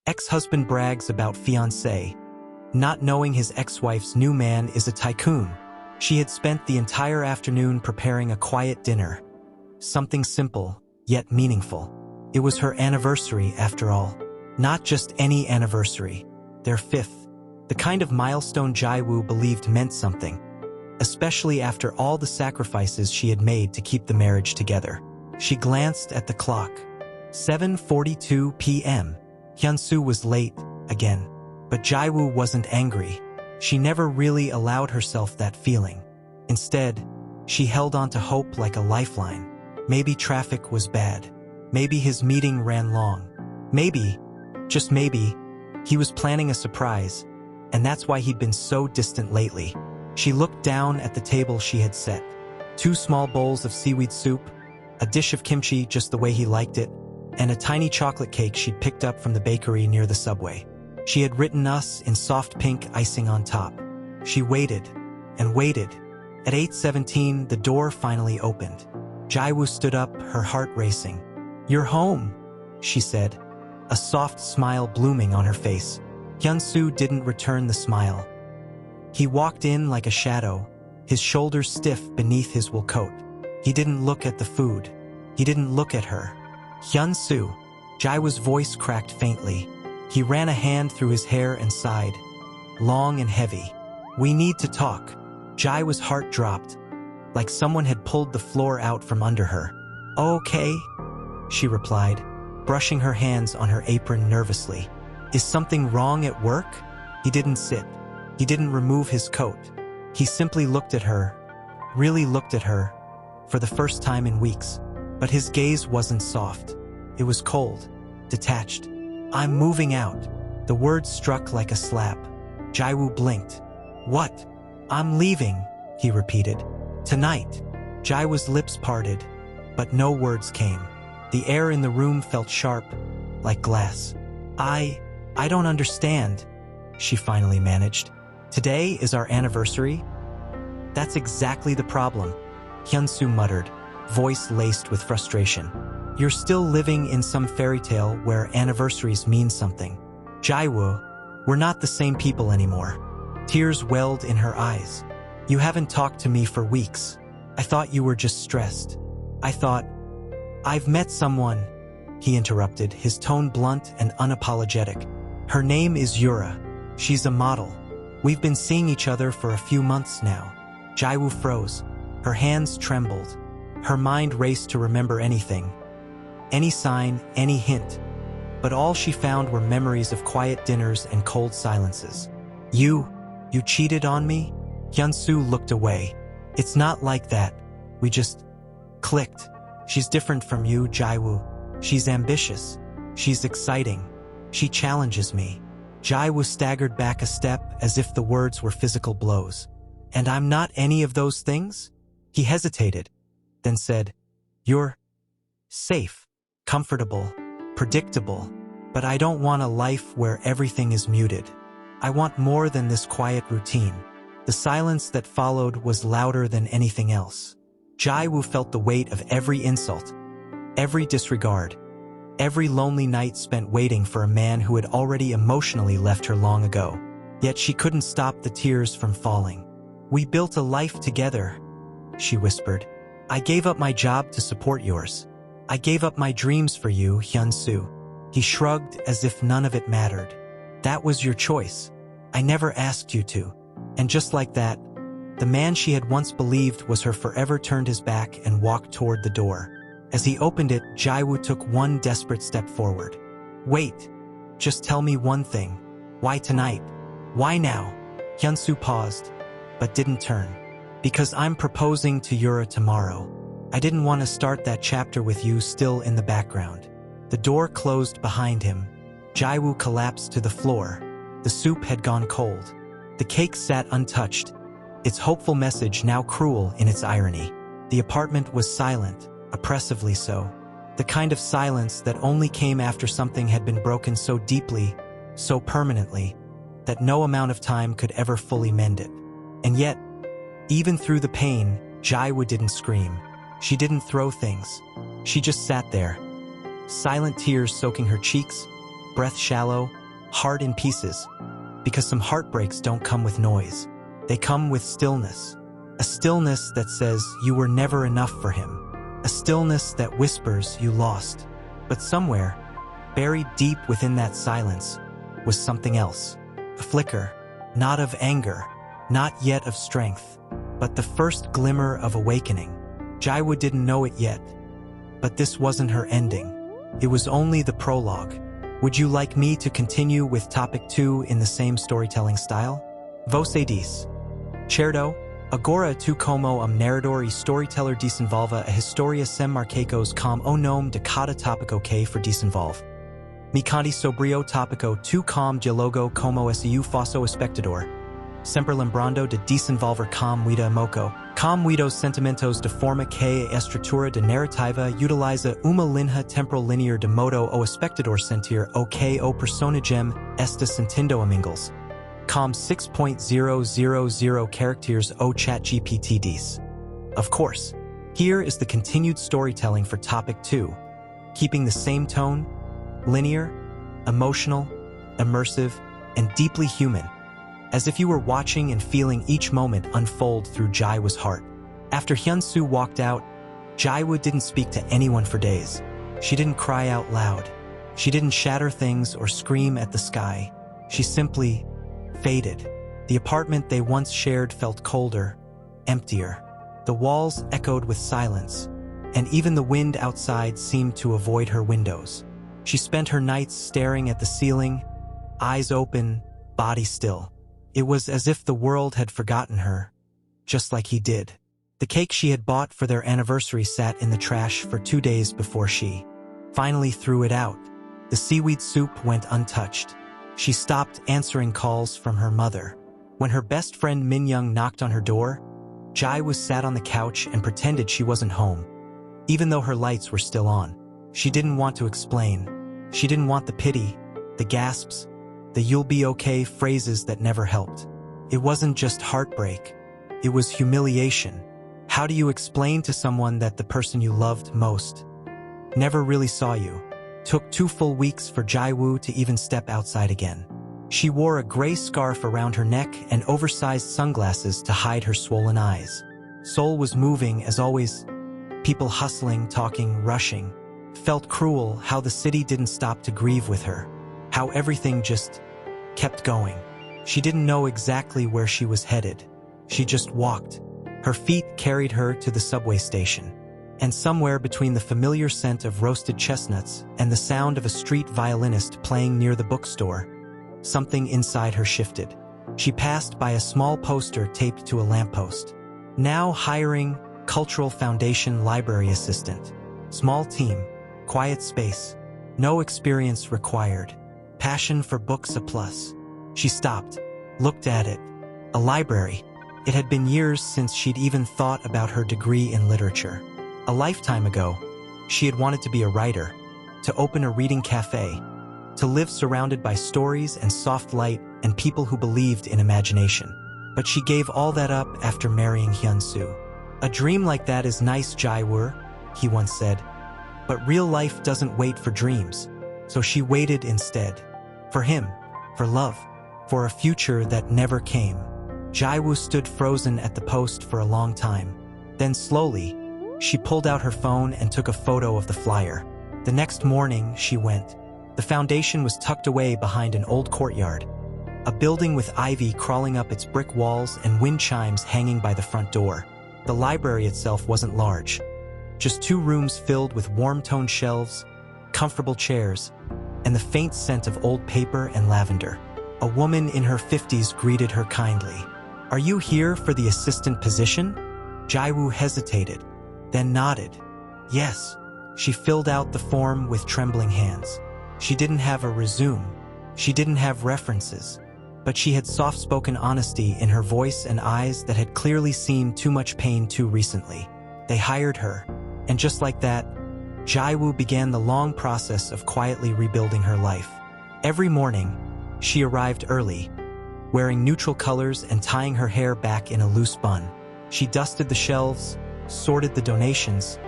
Ex-husband brags about fiancé, not knowing his ex-wife's new man is a tycoon. She had spent the entire afternoon preparing a quiet dinner. Something simple, yet meaningful. It was her anniversary, after all. Not just any anniversary. Their 5th. The kind of milestone Jaiwoo believed meant something. Especially after all the sacrifices she had made to keep the marriage together. She glanced at the clock. 7:42 p.m. Hyunsoo was late, again. But Jaiwoo wasn't angry. She never really allowed herself that feeling. Instead, she held on to hope like a lifeline. Maybe traffic was bad. Maybe his meeting ran long. Maybe, just maybe, he was planning a surprise, and that's why he'd been so distant lately. She looked down at the table she had set. 2 small bowls of seaweed soup, a dish of kimchi just the way he liked it, and a tiny chocolate cake she'd picked up from the bakery near the subway. She had written us in soft pink icing on top. She waited and waited. At 8:17, the door finally opened. Jaiwoo stood up, her heart racing. "You're home," she said, a soft smile blooming on her face. Hyunsoo didn't return the smile. He walked in like a shadow, his shoulders stiff beneath his wool coat. He didn't look at the food. He didn't look at her. "Hyunsoo," Jaiwoo's voice cracked faintly. He ran a hand through his hair and sighed, long and heavy. "We need to talk." Jaiwoo's heart dropped, like someone had pulled the floor out from under her. "Okay," she replied, brushing her hands on her apron nervously. "Is something wrong at work?" He didn't sit. He didn't remove his coat. He simply looked at her, really looked at her, for the first time in weeks. But his gaze wasn't soft. It was cold, detached. "I'm moving out." The word struck like a slap. Jaiwoo blinked. "What?" "I'm leaving," he repeated. "Tonight." Jaiwoo's lips parted, but no words came. The air in the room felt sharp, like glass. I don't understand," she finally managed. "Today is our anniversary?" "That's exactly the problem," Hyunsoo muttered, voice laced with frustration. "You're still living in some fairy tale where anniversaries mean something. Jaiwoo, we're not the same people anymore." Tears welled in her eyes. "You haven't talked to me for weeks. I thought you were just stressed. I thought..." "I've met someone," he interrupted, his tone blunt and unapologetic. "Her name is Yura. She's a model. We've been seeing each other for a few months now." Jaiwoo froze. Her hands trembled. Her mind raced to remember anything. Any sign, any hint. But all she found were memories of quiet dinners and cold silences. You cheated on me?" Hyunsoo looked away. "It's not like that. We just clicked. She's different from you, Jaiwoo. She's ambitious. She's exciting. She challenges me." Jaiwoo staggered back a step as if the words were physical blows. "And I'm not any of those things?" He hesitated, then said, "You're safe, comfortable, predictable, but I don't want a life where everything is muted. I want more than this quiet routine." The silence that followed was louder than anything else. Jaiwoo felt the weight of every insult, every disregard, every lonely night spent waiting for a man who had already emotionally left her long ago. Yet she couldn't stop the tears from falling. "We built a life together," she whispered. "I gave up my job to support yours. I gave up my dreams for you, Hyunsoo." He shrugged as if none of it mattered. "That was your choice. I never asked you to." And just like that, the man she had once believed was her forever turned his back and walked toward the door. As he opened it, Jaiwoo took one desperate step forward. "Wait, just tell me one thing. Why tonight? Why now?" Hyunsoo paused, but didn't turn. "Because I'm proposing to Yura tomorrow. I didn't want to start that chapter with you still in the background." The door closed behind him. Jaiwoo collapsed to the floor. The soup had gone cold. The cake sat untouched, its hopeful message now cruel in its irony. The apartment was silent, oppressively so. The kind of silence that only came after something had been broken so deeply, so permanently, that no amount of time could ever fully mend it. And yet, even through the pain, Jaiwoo didn't scream. She didn't throw things. She just sat there, silent tears soaking her cheeks, breath shallow, heart in pieces. Because some heartbreaks don't come with noise. They come with stillness. A stillness that says you were never enough for him. A stillness that whispers you lost. But somewhere, buried deep within that silence, was something else. A flicker, not of anger, not yet of strength, but the first glimmer of awakening. Jaiwoo didn't know it yet, but this wasn't her ending. It was only the prologue. Would you like me to continue with topic 2 in the same storytelling style? Você diz. Certo? Agora tu como narrador e storyteller desenvolva a história sem marcos com o nome de cada tópico que for desenvolve. Me conte sobre o tópico tu com dialogo como su faço espectador. Sempre lembrando de desenvolver com muita emoção. Com muitos sentimentos de forma que a estrutura de narrativa utiliza uma linha temporal linear de modo o espectador sentir o que o personagem está sentindo amigos. Com 6.000 characters o ChatGPT diz. Of course, here is the continued storytelling for topic 2, keeping the same tone, linear, emotional, immersive, and deeply human, as if you were watching and feeling each moment unfold through Jaiwoo's heart. After Hyunsoo walked out, Jaiwoo didn't speak to anyone for days. She didn't cry out loud. She didn't shatter things or scream at the sky. She simply faded. The apartment they once shared felt colder, emptier. The walls echoed with silence, and even the wind outside seemed to avoid her windows. She spent her nights staring at the ceiling, eyes open, body still. It was as if the world had forgotten her, just like he did. The cake she had bought for their anniversary sat in the trash for 2 days before she finally threw it out. The seaweed soup went untouched. She stopped answering calls from her mother. When her best friend Minyoung knocked on her door, Jaiwoo sat on the couch and pretended she wasn't home, even though her lights were still on. She didn't want to explain. She didn't want the pity, the gasps, the "you'll be okay" phrases that never helped. It wasn't just heartbreak. It was humiliation. How do you explain to someone that the person you loved most never really saw you? Took 2 full weeks for Jaiwoo to even step outside again. She wore a gray scarf around her neck and oversized sunglasses to hide her swollen eyes. Seoul was moving as always. People hustling, talking, rushing. Felt cruel how the city didn't stop to grieve with her. How everything just kept going. She didn't know exactly where she was headed. She just walked. Her feet carried her to the subway station. And somewhere between the familiar scent of roasted chestnuts and the sound of a street violinist playing near the bookstore, something inside her shifted. She passed by a small poster taped to a lamppost. Now hiring Cultural Foundation library assistant. Small team, quiet space, no experience required. Passion for books a plus. She stopped, looked at it. A library. It had been years since she'd even thought about her degree in literature. A lifetime ago, she had wanted to be a writer, to open a reading cafe, to live surrounded by stories and soft light and people who believed in imagination. But she gave all that up after marrying Hyunsoo. A dream like that is nice, Jaiwoo, he once said, but real life doesn't wait for dreams. So she waited instead. For him, for love, for a future that never came. Jaiwoo stood frozen at the post for a long time. Then slowly, she pulled out her phone and took a photo of the flyer. The next morning, she went. The foundation was tucked away behind an old courtyard. A building with ivy crawling up its brick walls and wind chimes hanging by the front door. The library itself wasn't large. Just 2 rooms filled with warm-toned shelves, comfortable chairs, and the faint scent of old paper and lavender. A woman in her 50s greeted her kindly. "Are you here for the assistant position?" Jaiwoo hesitated, then nodded. Yes. She filled out the form with trembling hands. She didn't have a resume. She didn't have references. But she had soft-spoken honesty in her voice and eyes that had clearly seen too much pain too recently. They hired her, and just like that, Jaiwoo began the long process of quietly rebuilding her life. Every morning, she arrived early, wearing neutral colors and tying her hair back in a loose bun. She dusted the shelves, sorted the donations,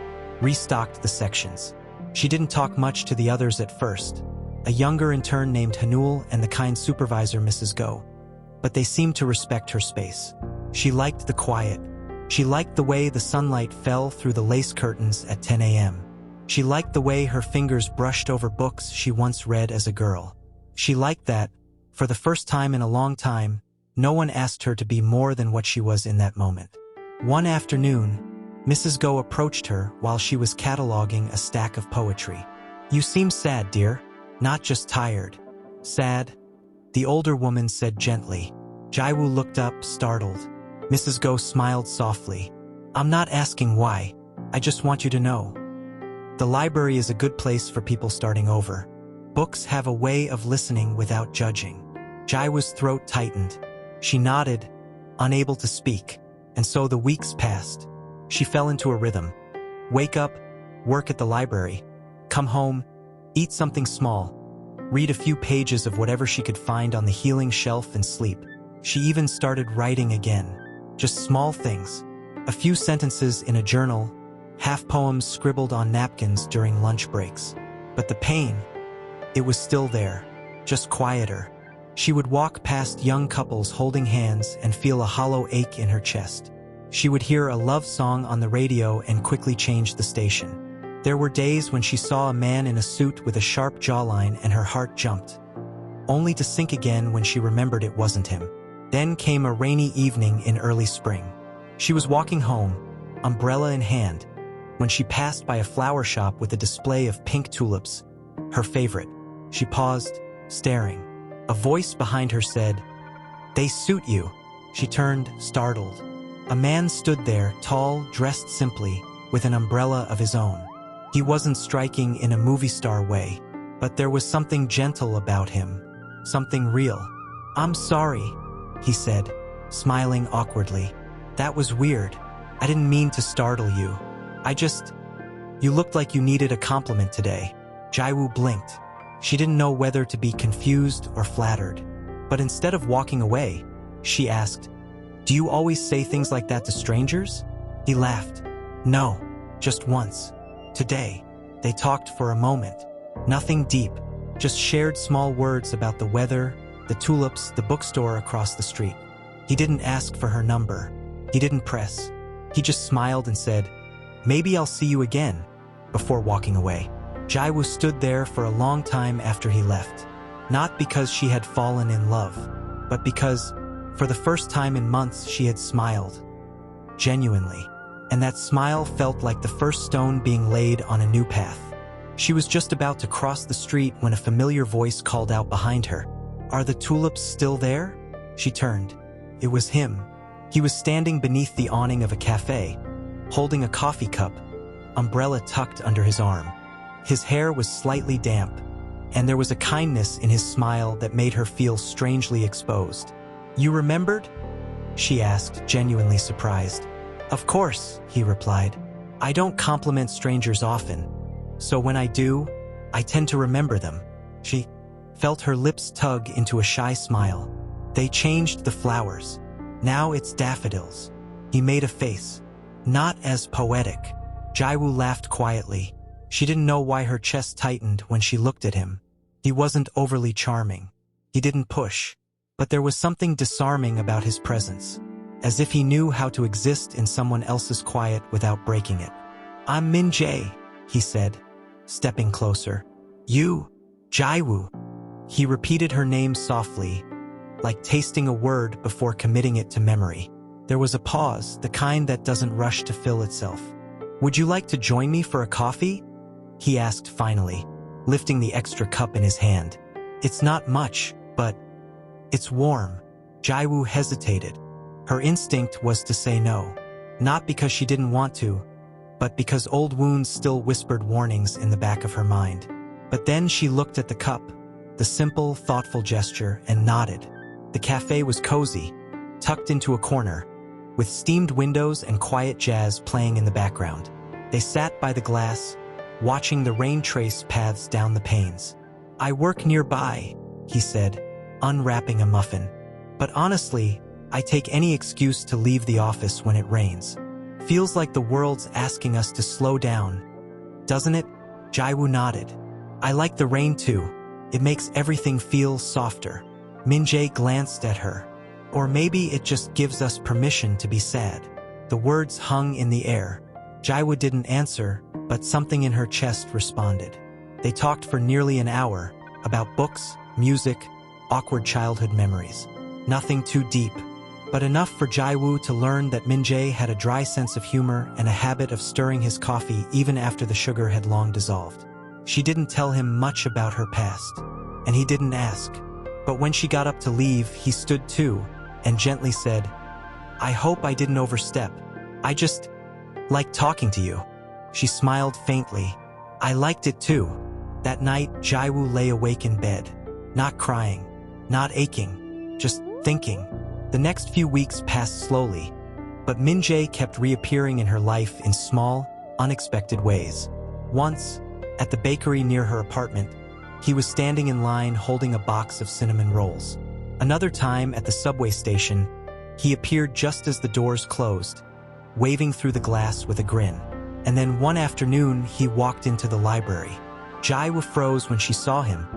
restocked the sections. She didn't talk much to the others at first. a younger intern named Hanul, and the kind supervisor Mrs. Go. But they seemed to respect her space. She liked the quiet. She liked the way the sunlight fell through the lace curtains at 10 a.m. She liked the way her fingers brushed over books she once read as a girl. She liked that, for the first time in a long time, no one asked her to be more than what she was in that moment. One afternoon, Mrs. Go approached her while she was cataloging a stack of poetry. "You seem sad, dear. Not just tired. Sad?" the older woman said gently. Jaiwoo looked up, startled. Mrs. Go smiled softly. "I'm not asking why. I just want you to know. The library is a good place for people starting over. Books have a way of listening without judging." Jaiwoo's throat tightened. She nodded, unable to speak, and so the weeks passed. She fell into a rhythm. Wake up, work at the library, come home, eat something small, read a few pages of whatever she could find on the healing shelf and sleep. She even started writing again. Just small things. A few sentences in a journal, half poems scribbled on napkins during lunch breaks. But the pain, it was still there, just quieter. She would walk past young couples holding hands and feel a hollow ache in her chest. She would hear a love song on the radio and quickly change the station. There were days when she saw a man in a suit with a sharp jawline and her heart jumped, only to sink again when she remembered it wasn't him. Then came a rainy evening in early spring. She was walking home, umbrella in hand, when she passed by a flower shop with a display of pink tulips, her favorite. She paused, staring. A voice behind her said, "They suit you." She turned, startled. A man stood there, tall, dressed simply, with an umbrella of his own. He wasn't striking in a movie star way, but there was something gentle about him, something real. "I'm sorry," he said, smiling awkwardly. "That was weird. I didn't mean to startle you. You looked like you needed a compliment today." Jaiwoo blinked. She didn't know whether to be confused or flattered. But instead of walking away, she asked, "Do you always say things like that to strangers?" He laughed. "No, just once. Today." They talked for a moment. Nothing deep, just shared small words about the weather, the tulips, the bookstore across the street. He didn't ask for her number. He didn't press. He just smiled and said, "Maybe I'll see you again," before walking away. Jaiwoo stood there for a long time after he left. Not because she had fallen in love, but because, for the first time in months, she had smiled. Genuinely. And that smile felt like the first stone being laid on a new path. She was just about to cross the street when a familiar voice called out behind her, "Are the tulips still there?" She turned. It was him. He was standing beneath the awning of a cafe, holding a coffee cup, umbrella tucked under his arm. His hair was slightly damp, and there was a kindness in his smile that made her feel strangely exposed. "You remembered?" she asked, genuinely surprised. "Of course," he replied. "I don't compliment strangers often, so when I do, I tend to remember them." She felt her lips tug into a shy smile. "They changed the flowers. Now it's daffodils." He made a face. "Not as poetic." Jaiwoo laughed quietly. She didn't know why her chest tightened when she looked at him. He wasn't overly charming. He didn't push. But there was something disarming about his presence, as if he knew how to exist in someone else's quiet without breaking it. "I'm Min Jae," he said, stepping closer. "You, Jaiwoo." He repeated her name softly, like tasting a word before committing it to memory. There was a pause, the kind that doesn't rush to fill itself. "Would you like to join me for a coffee?" he asked finally, lifting the extra cup in his hand. "It's not much, but it's warm." Jaiwoo hesitated. Her instinct was to say no, not because she didn't want to, but because old wounds still whispered warnings in the back of her mind. But then she looked at the cup, the simple, thoughtful gesture, and nodded. The cafe was cozy, tucked into a corner, with steamed windows and quiet jazz playing in the background. They sat by the glass, watching the rain trace paths down the panes. "I work nearby," he said, unwrapping a muffin. "But honestly, I take any excuse to leave the office when it rains. Feels like the world's asking us to slow down, doesn't it?" Jaiwoo nodded. "I like the rain too. It makes everything feel softer. Min-jae glanced at her. Or maybe it just gives us permission to be sad. The words hung in the air. Jae-woo didn't answer, but something in her chest responded. They talked for nearly an hour, about books, music, awkward childhood memories. Nothing too deep, but enough for Jae-woo to learn that Min-jae had a dry sense of humor and a habit of stirring his coffee even after the sugar had long dissolved. She didn't tell him much about her past, and he didn't ask. But when she got up to leave, he stood too, and gently said, "I hope I didn't overstep. I just like talking to you." She smiled faintly. "I liked it too." That night, Jae-woo lay awake in bed. Not crying, not aching, just thinking. The next few weeks passed slowly, but Min-jae kept reappearing in her life in small, unexpected ways. Once, at the bakery near her apartment, he was standing in line holding a box of cinnamon rolls. Another time, at the subway station, he appeared just as the doors closed, waving through the glass with a grin. And then one afternoon, he walked into the library. Jae-woo froze when she saw him,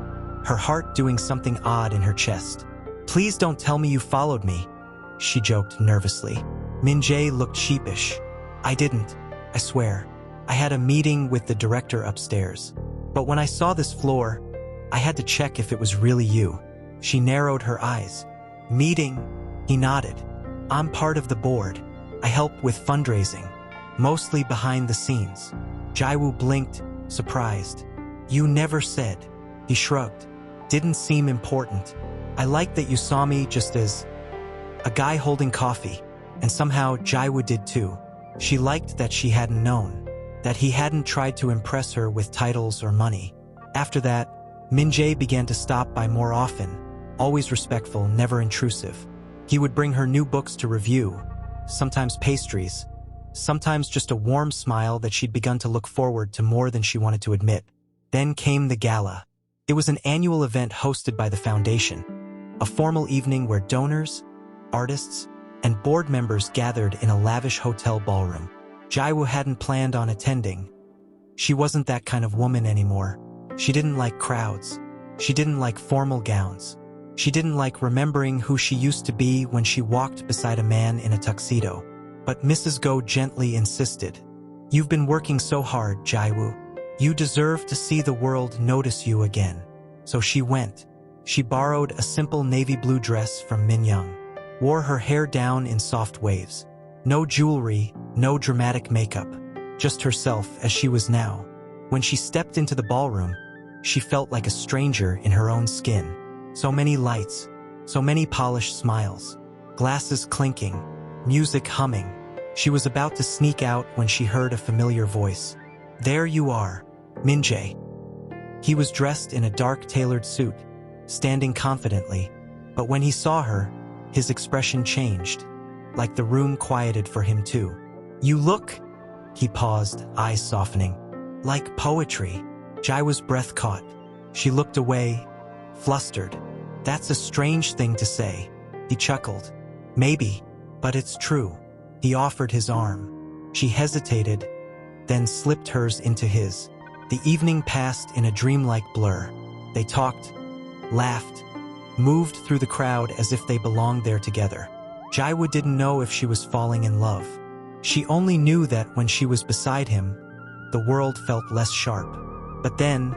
her heart doing something odd in her chest. "Please don't tell me you followed me," she joked nervously. Min-jae looked sheepish. "I didn't, I swear. I had a meeting with the director upstairs. But when I saw this floor, I had to check if it was really you." She narrowed her eyes. "Meeting?" He nodded. "I'm part of the board. I help with fundraising, mostly behind the scenes." Jae-woo blinked, surprised. "You never said." He shrugged. "Didn't seem important. I like that you saw me just as a guy holding coffee." And somehow Jae-woo did too. She liked that she hadn't known, that he hadn't tried to impress her with titles or money. After that, Min-jae began to stop by more often, always respectful, never intrusive. He would bring her new books to review, sometimes pastries, sometimes just a warm smile that she'd begun to look forward to more than she wanted to admit. Then came the gala. It was an annual event hosted by the foundation, a formal evening where donors, artists, and board members gathered in a lavish hotel ballroom. Jae-woo hadn't planned on attending. She wasn't that kind of woman anymore. She didn't like crowds. She didn't like formal gowns. She didn't like remembering who she used to be when she walked beside a man in a tuxedo. But Mrs. Go gently insisted. "You've been working so hard, Jae-woo. You deserve to see the world notice you again." So she went. She borrowed a simple navy blue dress from Min-young, wore her hair down in soft waves. No jewelry, no dramatic makeup, just herself as she was now. When she stepped into the ballroom, she felt like a stranger in her own skin. So many lights, so many polished smiles, glasses clinking, music humming. She was about to sneak out when she heard a familiar voice. "There you are, Min-jae." He was dressed in a dark tailored suit, standing confidently, but when he saw her, his expression changed, like the room quieted for him too. "You look," he paused, eyes softening, "like poetry." Jae-woo's breath caught. She looked away, flustered. "That's a strange thing to say." He chuckled. "Maybe, but it's true." He offered his arm. She hesitated, then slipped hers into his. The evening passed in a dreamlike blur. They talked, laughed, moved through the crowd as if they belonged there together. Jae-woo didn't know if she was falling in love. She only knew that when she was beside him, the world felt less sharp. But then,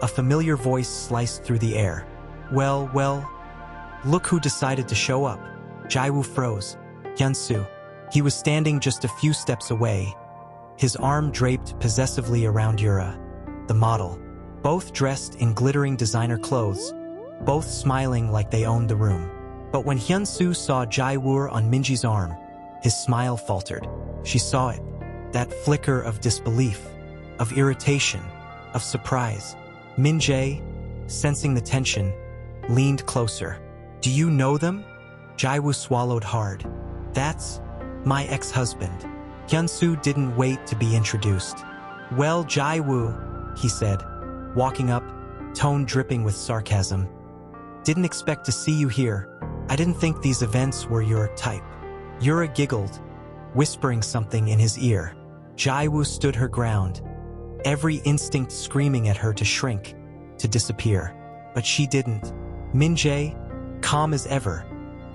a familiar voice sliced through the air. Well, look who decided to show up." Jae-woo froze. Hyun-soo. He was standing just a few steps away, his arm draped possessively around Yura, the model, both dressed in glittering designer clothes, both smiling like they owned the room. But when Hyun-soo saw Jae-woo on Minji's arm, his smile faltered. She saw it, that flicker of disbelief, of irritation, of surprise. Min-jae, sensing the tension, leaned closer. "Do you know them?" Jae-woo swallowed hard. "That's my ex-husband." Hyun-soo didn't wait to be introduced. "Well, Jae-woo," he said, walking up, tone dripping with sarcasm. "Didn't expect to see you here. I didn't think these events were your type." Yura giggled, whispering something in his ear. Jae-woo stood her ground, every instinct screaming at her to shrink, to disappear. but she didn't. Min-jae, calm as ever,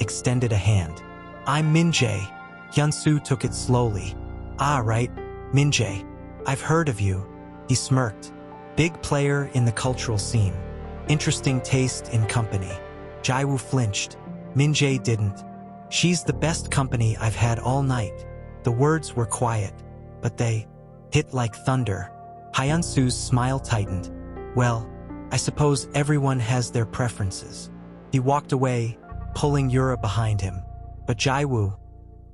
extended a hand. I'm Min-jae. Hyun-soo took it slowly. Ah, right, Min-jae. I've heard of you. He smirked. Big player in the cultural scene. Interesting taste in company. Jae-woo flinched. Min-jae didn't. She's the best company I've had all night. The words were quiet, but they hit like thunder. Hyun-soo's smile tightened. Well, I suppose everyone has their preferences. He walked away, pulling Yura behind him. But Jae-woo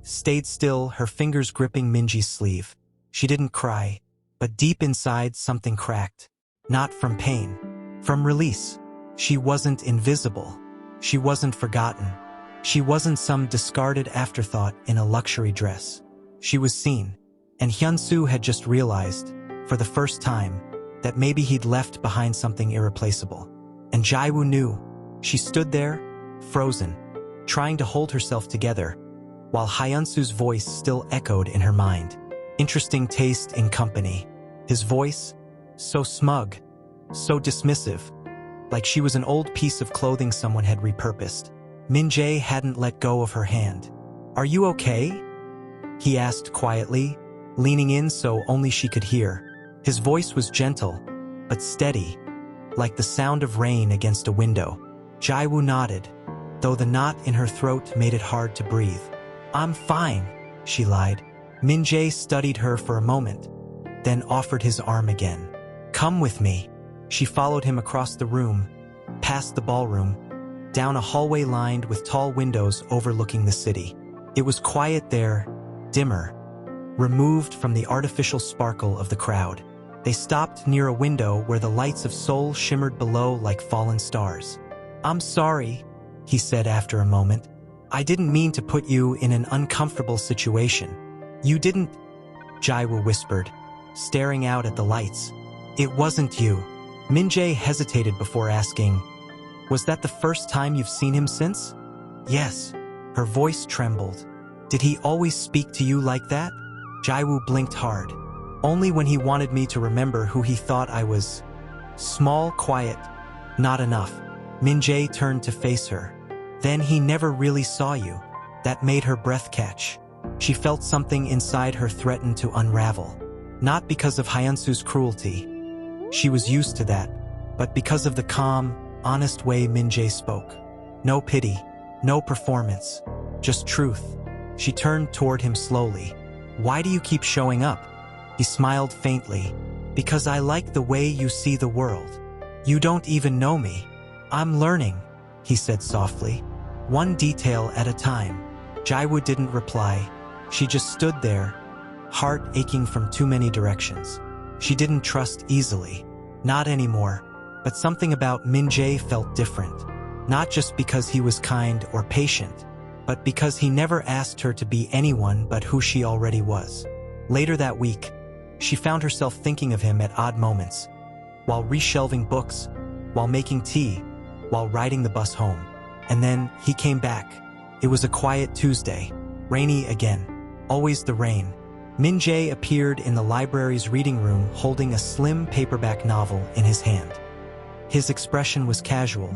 stayed still, her fingers gripping Minji's sleeve. She didn't cry, but deep inside something cracked. Not from pain, from release. She wasn't invisible. She wasn't forgotten. She wasn't some discarded afterthought in a luxury dress. She was seen, and Hyun-soo had just realized, for the first time, that maybe he'd left behind something irreplaceable. And Jae-woo knew. She stood there, frozen, trying to hold herself together, while Hyun-soo's voice still echoed in her mind. Interesting taste in company. His voice, so smug, so dismissive, like she was an old piece of clothing someone had repurposed. Min-jae hadn't let go of her hand. Are you okay? He asked quietly, leaning in so only she could hear. His voice was gentle, but steady, like the sound of rain against a window. Jae-woo nodded, though the knot in her throat made it hard to breathe. I'm fine, she lied. Min-jae studied her for a moment, then offered his arm again. Come with me. She followed him across the room, past the ballroom, down a hallway lined with tall windows overlooking the city. It was quiet there, dimmer, removed from the artificial sparkle of the crowd. They stopped near a window where the lights of Seoul shimmered below like fallen stars. I'm sorry, he said after a moment. I didn't mean to put you in an uncomfortable situation. You didn't, Jae-woo whispered, staring out at the lights. It wasn't you. Min-jae hesitated before asking, was that the first time you've seen him since? Yes. Her voice trembled. Did he always speak to you like that? Jae-woo blinked hard. Only when he wanted me to remember who he thought I was. Small, quiet, not enough. Min-jae turned to face her. Then he never really saw you. That made her breath catch. She felt something inside her threaten to unravel. Not because of Hyun-soo's cruelty. She was used to that, but because of the calm, honest way Min-jae spoke. No pity, no performance, just truth. She turned toward him slowly. Why do you keep showing up? He smiled faintly. Because I like the way you see the world. You don't even know me. I'm learning, he said softly. One detail at a time. Jae-woo didn't reply. She just stood there, heart aching from too many directions. She didn't trust easily. Not anymore. But something about Min-jae felt different. Not just because he was kind or patient, but because he never asked her to be anyone but who she already was. Later that week, she found herself thinking of him at odd moments, while reshelving books, while making tea, while riding the bus home. And then he came back. It was a quiet Tuesday, rainy again, always the rain. Min-jae appeared in the library's reading room holding a slim paperback novel in his hand. His expression was casual,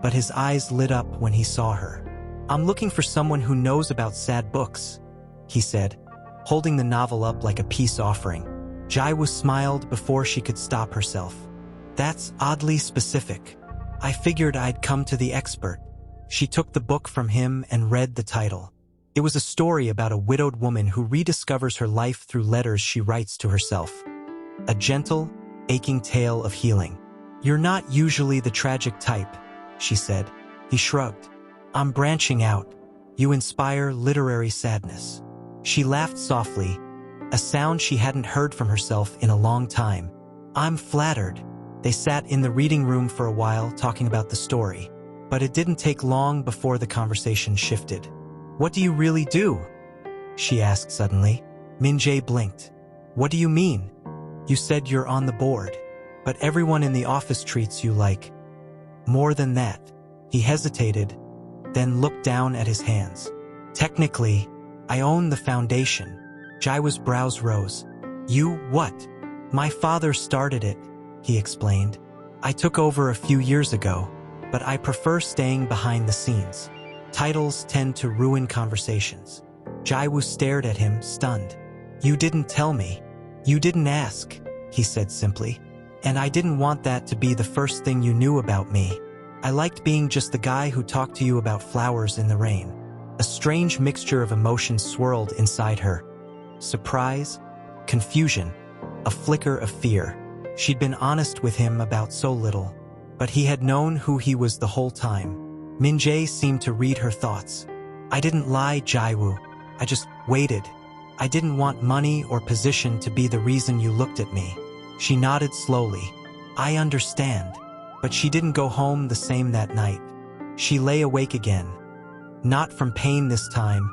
but his eyes lit up when he saw her. I'm looking for someone who knows about sad books, he said, holding the novel up like a peace offering. Jae-woo smiled before she could stop herself. That's oddly specific. I figured I'd come to the expert. She took the book from him and read the title. It was a story about a widowed woman who rediscovers her life through letters she writes to herself. A gentle, aching tale of healing. You're not usually the tragic type, she said. He shrugged. I'm branching out. You inspire literary sadness. She laughed softly, a sound she hadn't heard from herself in a long time. I'm flattered. They sat in the reading room for a while talking about the story, but it didn't take long before the conversation shifted. What do you really do? She asked suddenly. Min-jae blinked. What do you mean? You said you're on the board, but everyone in the office treats you like more than that. He hesitated, then looked down at his hands. Technically, I own the foundation. Jae-woo's brows rose. You what? My father started it, he explained. I took over a few years ago. but I prefer staying behind the scenes. Titles tend to ruin conversations. Jaiwoo stared at him, stunned. You didn't tell me. You didn't ask, he said simply. And I didn't want that to be the first thing you knew about me. I liked being just the guy who talked to you about flowers in the rain. A strange mixture of emotions swirled inside her. Surprise, confusion, a flicker of fear. She'd been honest with him about so little, but he had known who he was the whole time. Min-jae seemed to read her thoughts. I didn't lie, Jaiwoo. I just waited. I didn't want money or position to be the reason you looked at me. She nodded slowly. I understand. But she didn't go home the same that night. She lay awake again. Not from pain this time,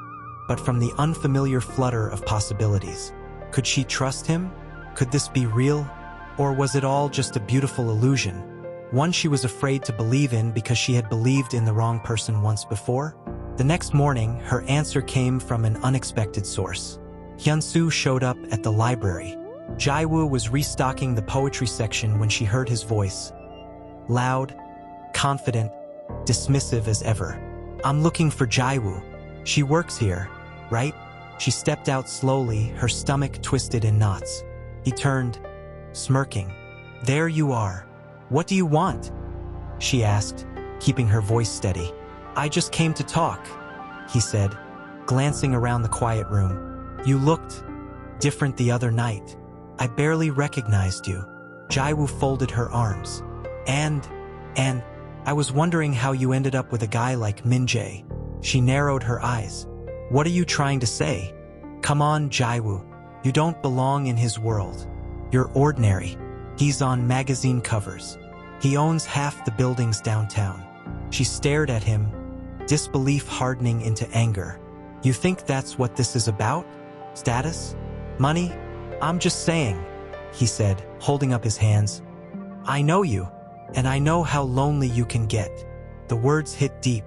but from the unfamiliar flutter of possibilities. Could she trust him? Could this be real? Or was it all just a beautiful illusion? One she was afraid to believe in because she had believed in the wrong person once before? The next morning, her answer came from an unexpected source. Hyunsoo showed up at the library. Jaiwoo was restocking the poetry section when she heard his voice. Loud, confident, dismissive as ever. I'm looking for Jaiwoo. She works here, right? She stepped out slowly, her stomach twisted in knots. He turned, smirking. There you are. What do you want? She asked, keeping her voice steady. I just came to talk, he said, glancing around the quiet room. You looked different the other night. I barely recognized you. Jaiwoo folded her arms. And I was wondering how you ended up with a guy like Min-jae. She narrowed her eyes. What are you trying to say? Come on, Jaiwoo. You don't belong in his world. You're ordinary. He's on magazine covers. He owns half the buildings downtown. She stared at him, disbelief hardening into anger. You think that's what this is about? Status? Money? I'm just saying, he said, holding up his hands. I know you, and I know how lonely you can get. The words hit deep,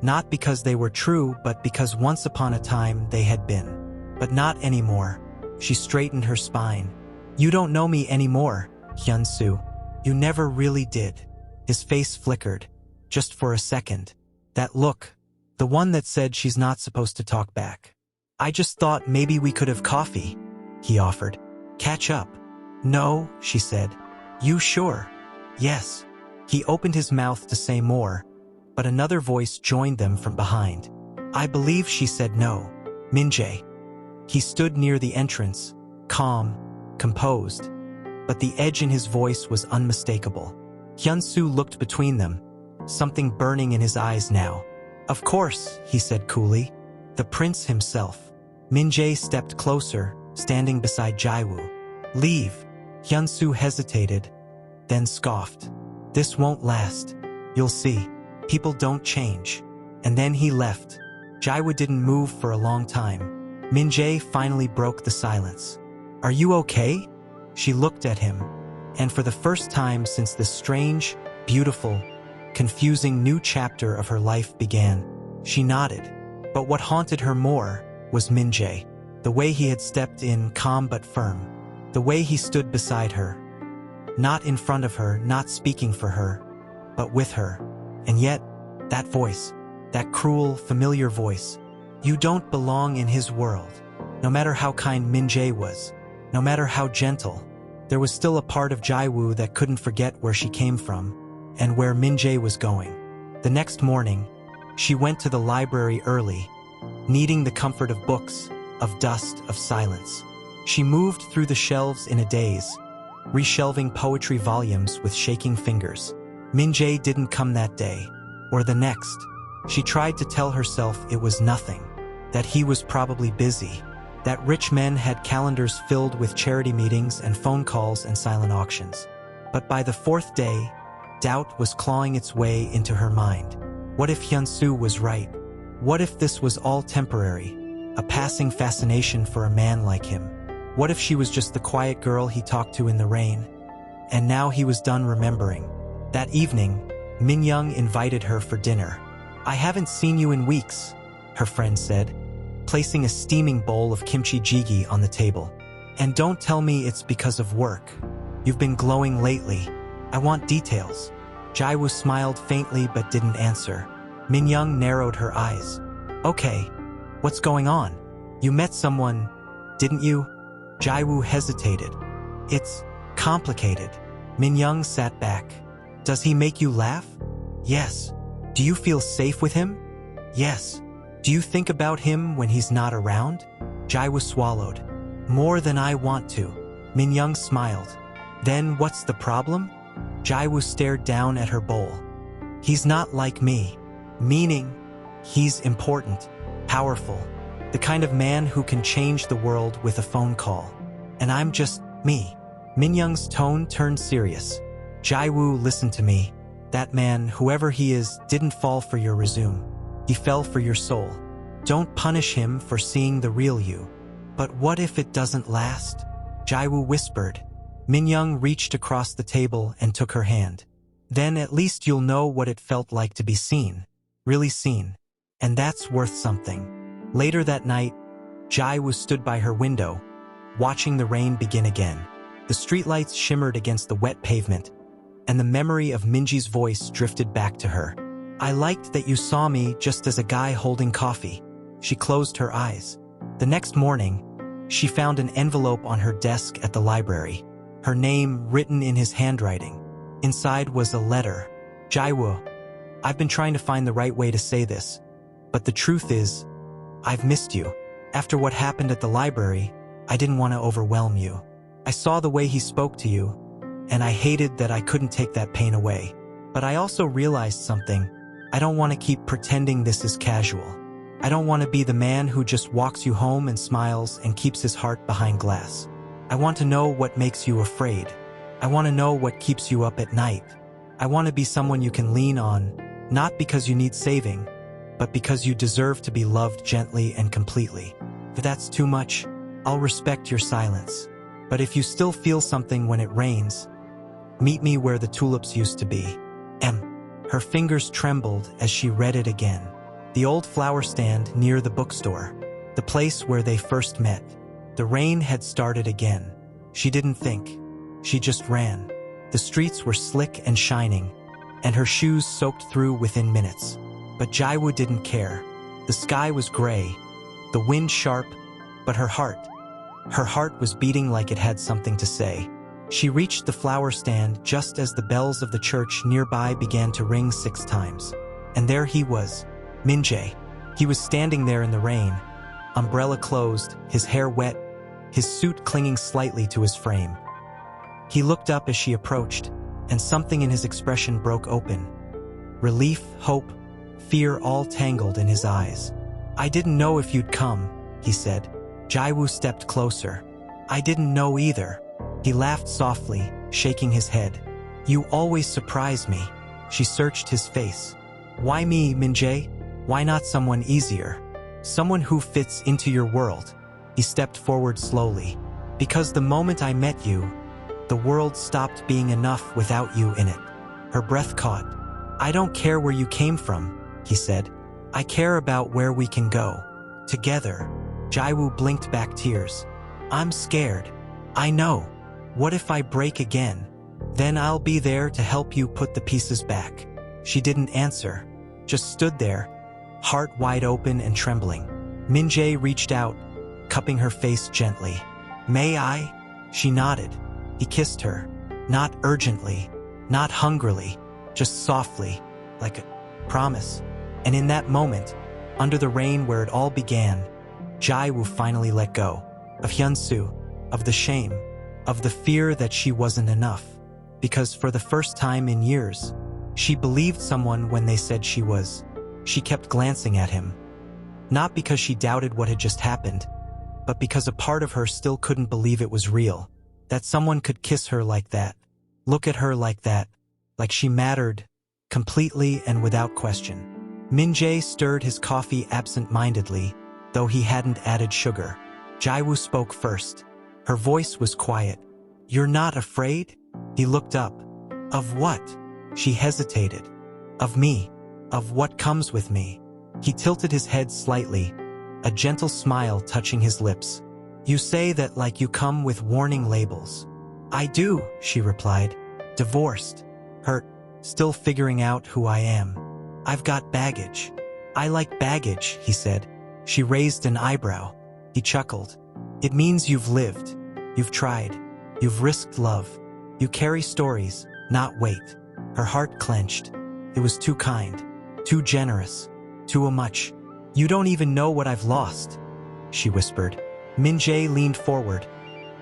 not because they were true, but because once upon a time they had been. But not anymore. She straightened her spine. You don't know me anymore, Hyunsoo. You never really did. His face flickered, just for a second. That look, the one that said she's not supposed to talk back. I just thought maybe we could have coffee, he offered. Catch up. No, she said. You sure? Yes. He opened his mouth to say more, but another voice joined them from behind. I believe she said no. Min-jae. He stood near the entrance, calm, composed, but the edge in his voice was unmistakable. Hyunsoo looked between them, something burning in his eyes now. Of course, he said coolly. The prince himself. Min-jae stepped closer, standing beside Jaiwoo. Leave. Hyunsoo hesitated, then scoffed. This won't last. You'll see. People don't change. And then he left. Jaiwoo didn't move for a long time. Min-jae finally broke the silence. Are you okay? She looked at him, and for the first time since this strange, beautiful, confusing new chapter of her life began, she nodded. But what haunted her more was Min-jae. The way he had stepped in, calm but firm. The way he stood beside her. Not in front of her, not speaking for her, but with her. And yet, that voice, that cruel, familiar voice, you don't belong in his world. No matter how kind Min-jae was, no matter how gentle, there was still a part of Jaiwoo that couldn't forget where she came from and where Min-jae was going. The next morning, she went to the library early, needing the comfort of books, of dust, of silence. She moved through the shelves in a daze, reshelving poetry volumes with shaking fingers. Min-jae didn't come that day, or the next. She tried to tell herself it was nothing, that he was probably busy, that rich men had calendars filled with charity meetings and phone calls and silent auctions. But by the fourth day, doubt was clawing its way into her mind. What if Hyunsoo was right? What if this was all temporary, a passing fascination for a man like him? What if she was just the quiet girl he talked to in the rain? And now he was done remembering. That evening, Min-young invited her for dinner. I haven't seen you in weeks, her friend said, placing a steaming bowl of kimchi jjigae on the table. And don't tell me it's because of work. You've been glowing lately. I want details. Jaiwoo smiled faintly but didn't answer. Minyoung narrowed her eyes. Okay, what's going on? You met someone, didn't you? Jaiwoo hesitated. It's complicated. Minyoung sat back. Does he make you laugh? Yes. Do you feel safe with him? Yes. Do you think about him when he's not around? Jaiwoo swallowed. More than I want to. Minyoung smiled. Then what's the problem? Jaiwoo stared down at her bowl. He's not like me. Meaning, he's important, powerful, the kind of man who can change the world with a phone call. And I'm just me. Minyoung's tone turned serious. Jaiwoo, listen to me. That man, whoever he is, didn't fall for your resume. He fell for your soul. Don't punish him for seeing the real you. But what if it doesn't last? Jaiwoo whispered. Minyoung reached across the table and took her hand. Then at least you'll know what it felt like to be seen. Really seen. And that's worth something. Later that night, Jaiwoo stood by her window, watching the rain begin again. The streetlights shimmered against the wet pavement, and the memory of Minji's voice drifted back to her. I liked that you saw me just as a guy holding coffee. She closed her eyes. The next morning, she found an envelope on her desk at the library, her name written in his handwriting. Inside was a letter. Jaiwoo, I've been trying to find the right way to say this, but the truth is, I've missed you. After what happened at the library, I didn't want to overwhelm you. I saw the way he spoke to you, and I hated that I couldn't take that pain away. But I also realized something. I don't want to keep pretending this is casual. I don't want to be the man who just walks you home and smiles and keeps his heart behind glass. I want to know what makes you afraid. I want to know what keeps you up at night. I want to be someone you can lean on, not because you need saving, but because you deserve to be loved gently and completely. If that's too much, I'll respect your silence. But if you still feel something when it rains, meet me where the tulips used to be. Her fingers trembled as she read it again. The old flower stand near the bookstore, the place where they first met. The rain had started again. She didn't think. She just ran. The streets were slick and shining, and her shoes soaked through within minutes. But Jaiwoo didn't care. The sky was gray, the wind sharp, but her heart was beating like it had something to say. She reached the flower stand just as the bells of the church nearby began to ring 6 times. And there he was, Minjae. He was standing there in the rain, umbrella closed, his hair wet, his suit clinging slightly to his frame. He looked up as she approached, and something in his expression broke open. Relief, hope, fear all tangled in his eyes. I didn't know if you'd come, he said. Jaiwoo stepped closer. I didn't know either. He laughed softly, shaking his head. You always surprise me. She searched his face. Why me, Minjae? Why not someone easier? Someone who fits into your world. He stepped forward slowly. Because the moment I met you, the world stopped being enough without you in it. Her breath caught. I don't care where you came from, he said. I care about where we can go. Together. Jaiwoo blinked back tears. I'm scared. I know. What if I break again? Then I'll be there to help you put the pieces back. She didn't answer, just stood there, heart wide open and trembling. Minjae reached out, cupping her face gently. May I? She nodded. He kissed her, not urgently, not hungrily, just softly, like a promise. And in that moment, under the rain where it all began, Jaiwoo finally let go of Fiancée, of the shame, of the fear that she wasn't enough. Because for the first time in years, she believed someone when they said she was. She kept glancing at him. Not because she doubted what had just happened, but because a part of her still couldn't believe it was real. That someone could kiss her like that, look at her like that, like she mattered, completely and without question. Minjae stirred his coffee absent-mindedly, though he hadn't added sugar. Jaiwoo spoke first. Her voice was quiet. You're not afraid? He looked up. Of what? She hesitated. Of me. Of what comes with me. He tilted his head slightly, a gentle smile touching his lips. You say that like you come with warning labels. I do, she replied. Divorced. Hurt. still figuring out who I am. I've got baggage. I like baggage, he said. She raised an eyebrow. He chuckled. It means you've lived. You've tried. You've risked love. You carry stories, not weight. Her heart clenched. It was too kind, too generous, too much. You don't even know what I've lost, she whispered. Min-jae leaned forward,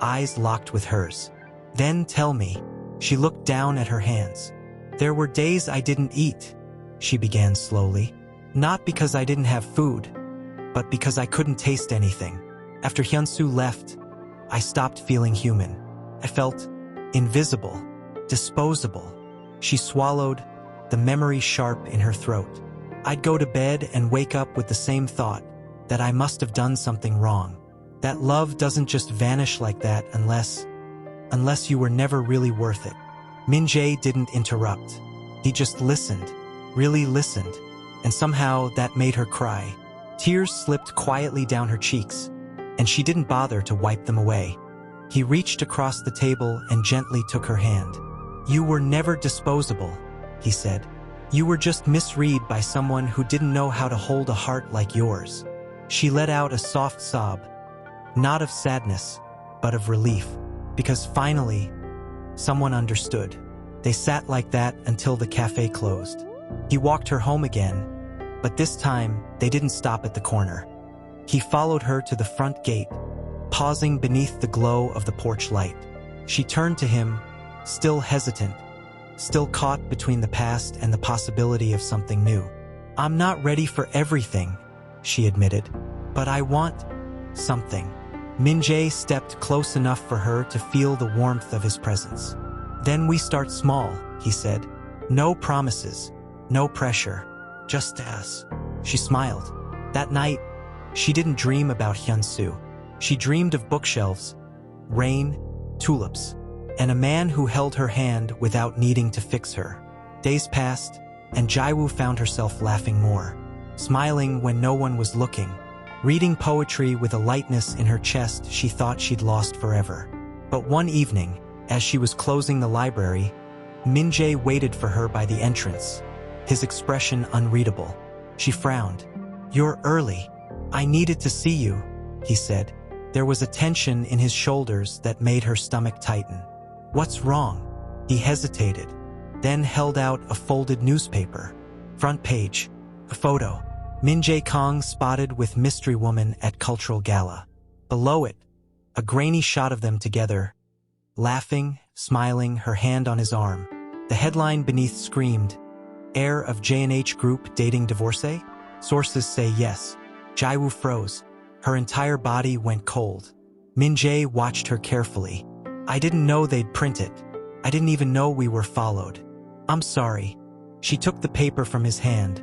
eyes locked with hers. Then tell me. She looked down at her hands. There were days I didn't eat, she began slowly. Not because I didn't have food, but because I couldn't taste anything. After Hyunsoo left, I stopped feeling human. I felt invisible, disposable. She swallowed, the memory sharp in her throat. I'd go to bed and wake up with the same thought, that I must have done something wrong. That love doesn't just vanish like that unless you were never really worth it. Min-jae didn't interrupt. He just listened, really listened, and somehow that made her cry. Tears slipped quietly down her cheeks, and she didn't bother to wipe them away. He reached across the table and gently took her hand. You were never disposable, he said. You were just misread by someone who didn't know how to hold a heart like yours. She let out a soft sob, not of sadness, but of relief, because finally, someone understood. They sat like that until the cafe closed. He walked her home again, but this time they didn't stop at the corner. He followed her to the front gate, pausing beneath the glow of the porch light. She turned to him, still hesitant, still caught between the past and the possibility of something new. I'm not ready for everything, she admitted, but I want something. Min-jae stepped close enough for her to feel the warmth of his presence. Then we start small, he said. No promises, no pressure, just us. She smiled. That night, she didn't dream about Hyunsoo. She dreamed of bookshelves, rain, tulips, and a man who held her hand without needing to fix her. Days passed, and Jaiwoo found herself laughing more, smiling when no one was looking, reading poetry with a lightness in her chest she thought she'd lost forever. But one evening, as she was closing the library, Min-jae waited for her by the entrance, his expression unreadable. She frowned. You're early. I needed to see you, he said. There was a tension in his shoulders that made her stomach tighten. What's wrong? He hesitated, then held out a folded newspaper. Front page, a photo. Min-jae Kong spotted with mystery woman at cultural gala. Below it, a grainy shot of them together, laughing, smiling, her hand on his arm. The headline beneath screamed, Heir of J&H Group dating divorcee? Sources say yes. Jaiwoo froze. Her entire body went cold. Min-jae watched her carefully. I didn't know they'd print it. I didn't even know we were followed. I'm sorry. She took the paper from his hand,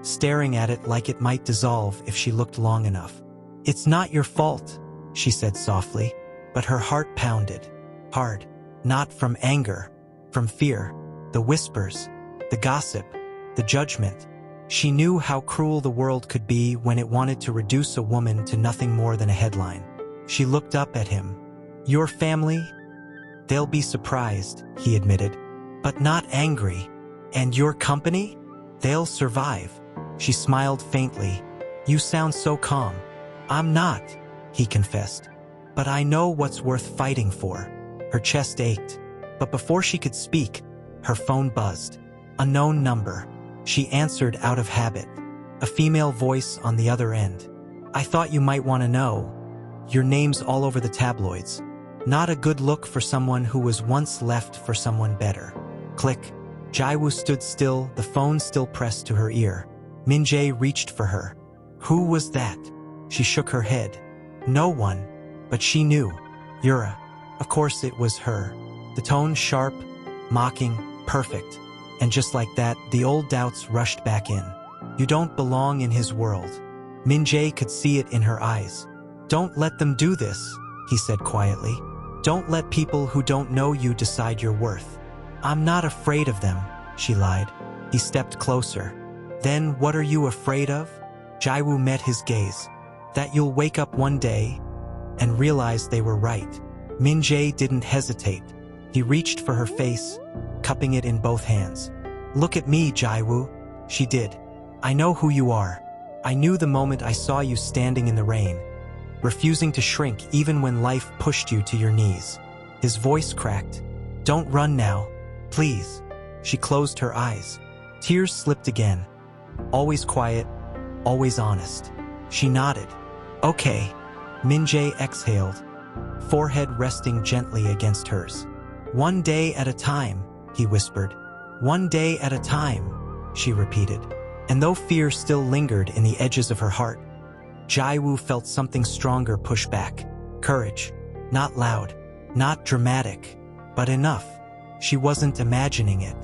staring at it like it might dissolve if she looked long enough. It's not your fault, she said softly, but her heart pounded. Hard. Not from anger, from fear. The whispers, the gossip, the judgment. She knew how cruel the world could be when it wanted to reduce a woman to nothing more than a headline. She looked up at him. Your family? They'll be surprised, he admitted, but not angry. And your company? They'll survive. She smiled faintly. You sound so calm. I'm not, he confessed. But I know what's worth fighting for. Her chest ached. But before she could speak, her phone buzzed. A known number. She answered out of habit. A female voice on the other end. I thought you might want to know. Your name's all over the tabloids. Not a good look for someone who was once left for someone better. Click. Jaiwoo stood still, the phone still pressed to her ear. Min-jae reached for her. Who was that? She shook her head. No one. But she knew. Yura. Of course it was her. The tone sharp, mocking, perfect. And just like that, the old doubts rushed back in. You don't belong in his world. Min-jae could see it in her eyes. Don't let them do this, he said quietly. Don't let people who don't know you decide your worth. I'm not afraid of them, she lied. He stepped closer. Then what are you afraid of? Jaiwoo met his gaze. That you'll wake up one day and realize they were right. Min-jae didn't hesitate. He reached for her face, cupping it in both hands. Look at me, Jaiwoo. She did. I know who you are. I knew the moment I saw you standing in the rain, refusing to shrink even when life pushed you to your knees. His voice cracked. Don't run now, please. She closed her eyes. Tears slipped again. Always quiet, always honest. She nodded. Okay. Min-jae exhaled, forehead resting gently against hers. One day at a time, he whispered. One day at a time, she repeated. And though fear still lingered in the edges of her heart, Jaiwoo felt something stronger push back. Courage. Not loud, not dramatic, but enough. She wasn't imagining it.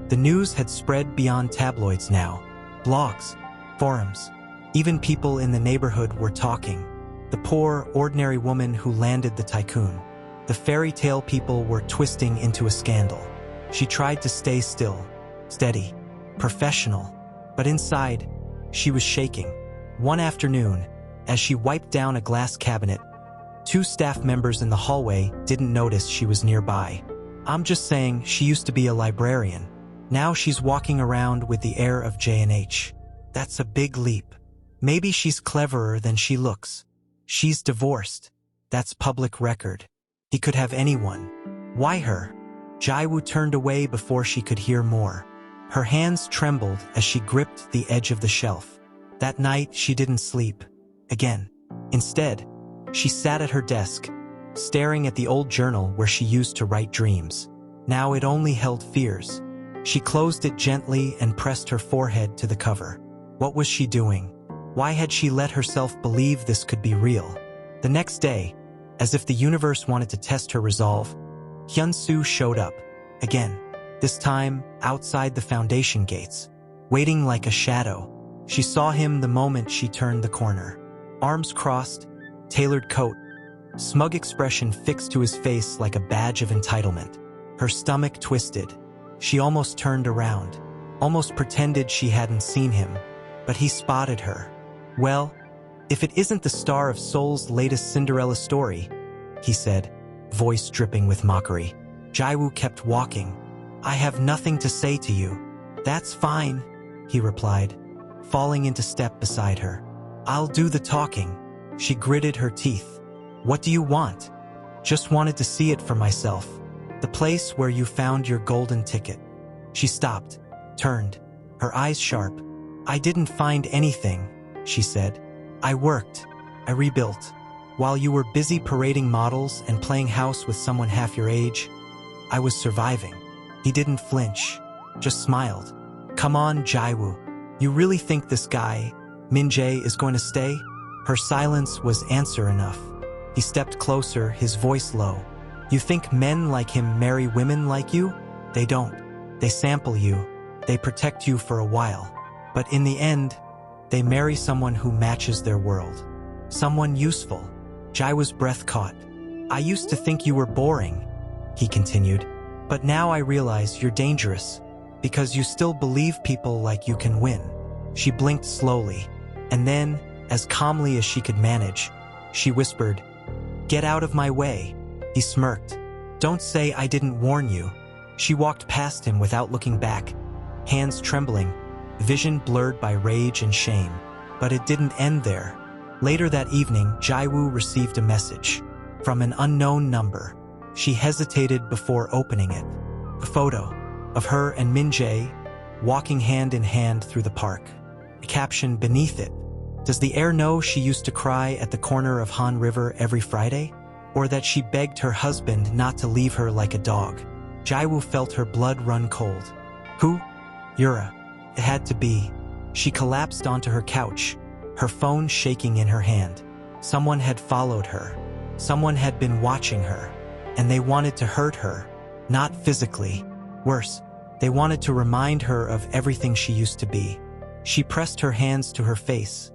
The news had spread beyond tabloids now. Blogs, forums, even people in the neighborhood were talking. The poor, ordinary woman who landed the Tycoon. The fairy tale people were twisting into a scandal. She tried to stay still, steady, professional, but inside, she was shaking. One afternoon, as she wiped down a glass cabinet, two staff members in the hallway didn't notice she was nearby. I'm just saying she used to be a librarian. Now she's walking around with the air of J&H. That's a big leap. Maybe she's cleverer than she looks. She's divorced. That's public record. He could have anyone. Why her? Jaiwoo turned away before she could hear more. Her hands trembled as she gripped the edge of the shelf. That night, she didn't sleep. Again. Instead, she sat at her desk, staring at the old journal where she used to write dreams. Now it only held fears. She closed it gently and pressed her forehead to the cover. What was she doing? Why had she let herself believe this could be real? The next day, as if the universe wanted to test her resolve, Hyun-soo showed up, again, this time outside the foundation gates, waiting like a shadow. She saw him the moment she turned the corner. Arms crossed, tailored coat, smug expression fixed to his face like a badge of entitlement. Her stomach twisted. She almost turned around, almost pretended she hadn't seen him, but he spotted her. Well, if it isn't the star of Seoul's latest Cinderella story, he said, voice dripping with mockery. Jaiwoo kept walking. I have nothing to say to you. That's fine, he replied, falling into step beside her. I'll do the talking. She gritted her teeth. What do you want? Just wanted to see it for myself. The place where you found your golden ticket. She stopped, turned, her eyes sharp. I didn't find anything, she said. I worked. I rebuilt. While you were busy parading models and playing house with someone half your age, I was surviving. He didn't flinch, just smiled. Come on, Jaiwoo. You really think this guy, Min-jae, is going to stay? Her silence was answer enough. He stepped closer, his voice low. You think men like him marry women like you? They don't. They sample you. They protect you for a while. But in the end, they marry someone who matches their world. Someone useful. Jaiwoo's breath caught. I used to think you were boring, he continued. But now I realize you're dangerous, because you still believe people like you can win. She blinked slowly, and then, as calmly as she could manage, she whispered, Get out of my way. He smirked. Don't say I didn't warn you. She walked past him without looking back, hands trembling, vision blurred by rage and shame. But it didn't end there. Later that evening, Jaiwoo received a message from an unknown number. She hesitated before opening it. A photo of her and Min-jae walking hand in hand through the park. A caption beneath it. Does the heir know she used to cry at the corner of Han River every Friday? Or that she begged her husband not to leave her like a dog? Jaiwoo felt her blood run cold. Who? Yura. It had to be. She collapsed onto her couch, her phone shaking in her hand. Someone had followed her. Someone had been watching her. And they wanted to hurt her. Not physically. Worse, they wanted to remind her of everything she used to be. She pressed her hands to her face,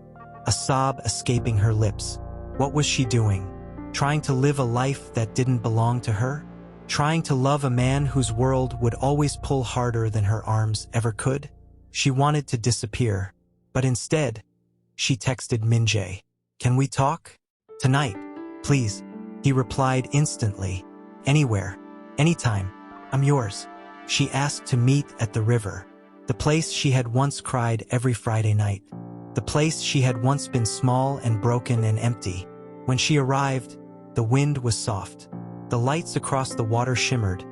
a sob escaping her lips. What was she doing? Trying to live a life that didn't belong to her? Trying to love a man whose world would always pull harder than her arms ever could? She wanted to disappear, but instead, she texted Min-jae. Can we talk? Tonight, please. He replied instantly. Anywhere, anytime, I'm yours. She asked to meet at the river. The place she had once cried every Friday night. The place she had once been small and broken and empty. When she arrived, the wind was soft. The lights across the water shimmered,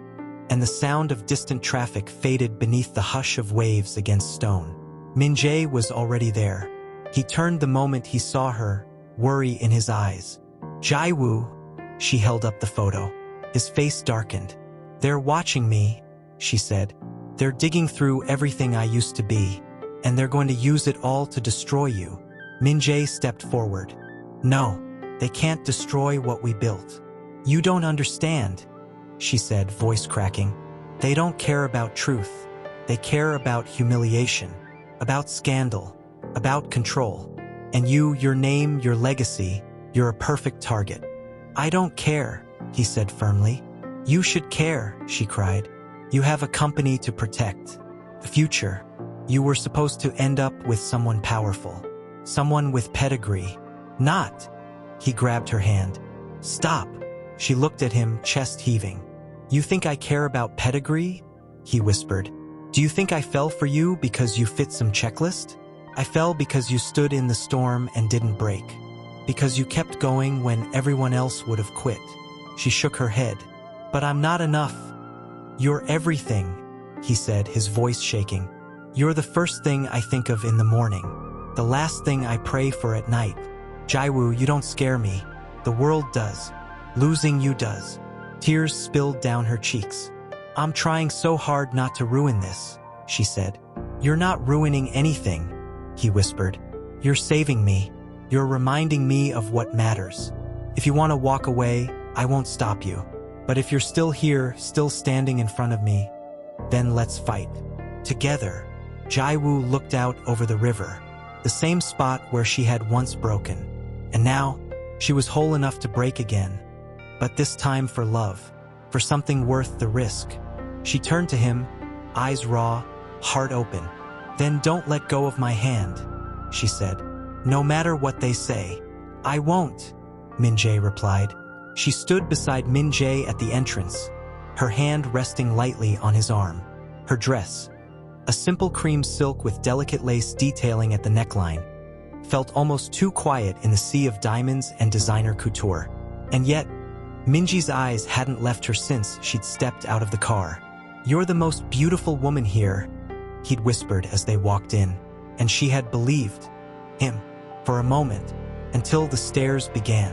and the sound of distant traffic faded beneath the hush of waves against stone. Min-jae was already there. He turned the moment he saw her, worry in his eyes. Jae-woo, she held up the photo. His face darkened. They're watching me, she said. They're digging through everything I used to be, and they're going to use it all to destroy you. Min-jae stepped forward. No, they can't destroy what we built. You don't understand, she said, voice cracking. They don't care about truth. They care about humiliation, about scandal, about control. And you, your name, your legacy, you're a perfect target. I don't care, he said firmly. You should care, she cried. You have a company to protect. The future. You were supposed to end up with someone powerful. Someone with pedigree. Not. He grabbed her hand. Stop. She looked at him, chest heaving. You think I care about pedigree? He whispered. Do you think I fell for you because you fit some checklist? I fell because you stood in the storm and didn't break. Because you kept going when everyone else would have quit. She shook her head. But I'm not enough. You're everything, he said, his voice shaking. You're the first thing I think of in the morning. The last thing I pray for at night. Jae-woo, you don't scare me. The world does. Losing you does. Tears spilled down her cheeks. I'm trying so hard not to ruin this, she said. You're not ruining anything, he whispered. You're saving me. You're reminding me of what matters. If you want to walk away, I won't stop you. But if you're still here, still standing in front of me, then let's fight. Together. Jae-woo looked out over the river, the same spot where she had once broken. And now, she was whole enough to break again. But this time for love, for something worth the risk. She turned to him, eyes raw, heart open. Then don't let go of my hand, she said. No matter what they say. I won't, Min-jae replied. She stood beside Min-jae at the entrance, her hand resting lightly on his arm. Her dress, a simple cream silk with delicate lace detailing at the neckline, felt almost too quiet in the sea of diamonds and designer couture. And yet, Min-jae's eyes hadn't left her since she'd stepped out of the car. You're the most beautiful woman here, he'd whispered as they walked in, and she had believed him for a moment, until the stares began.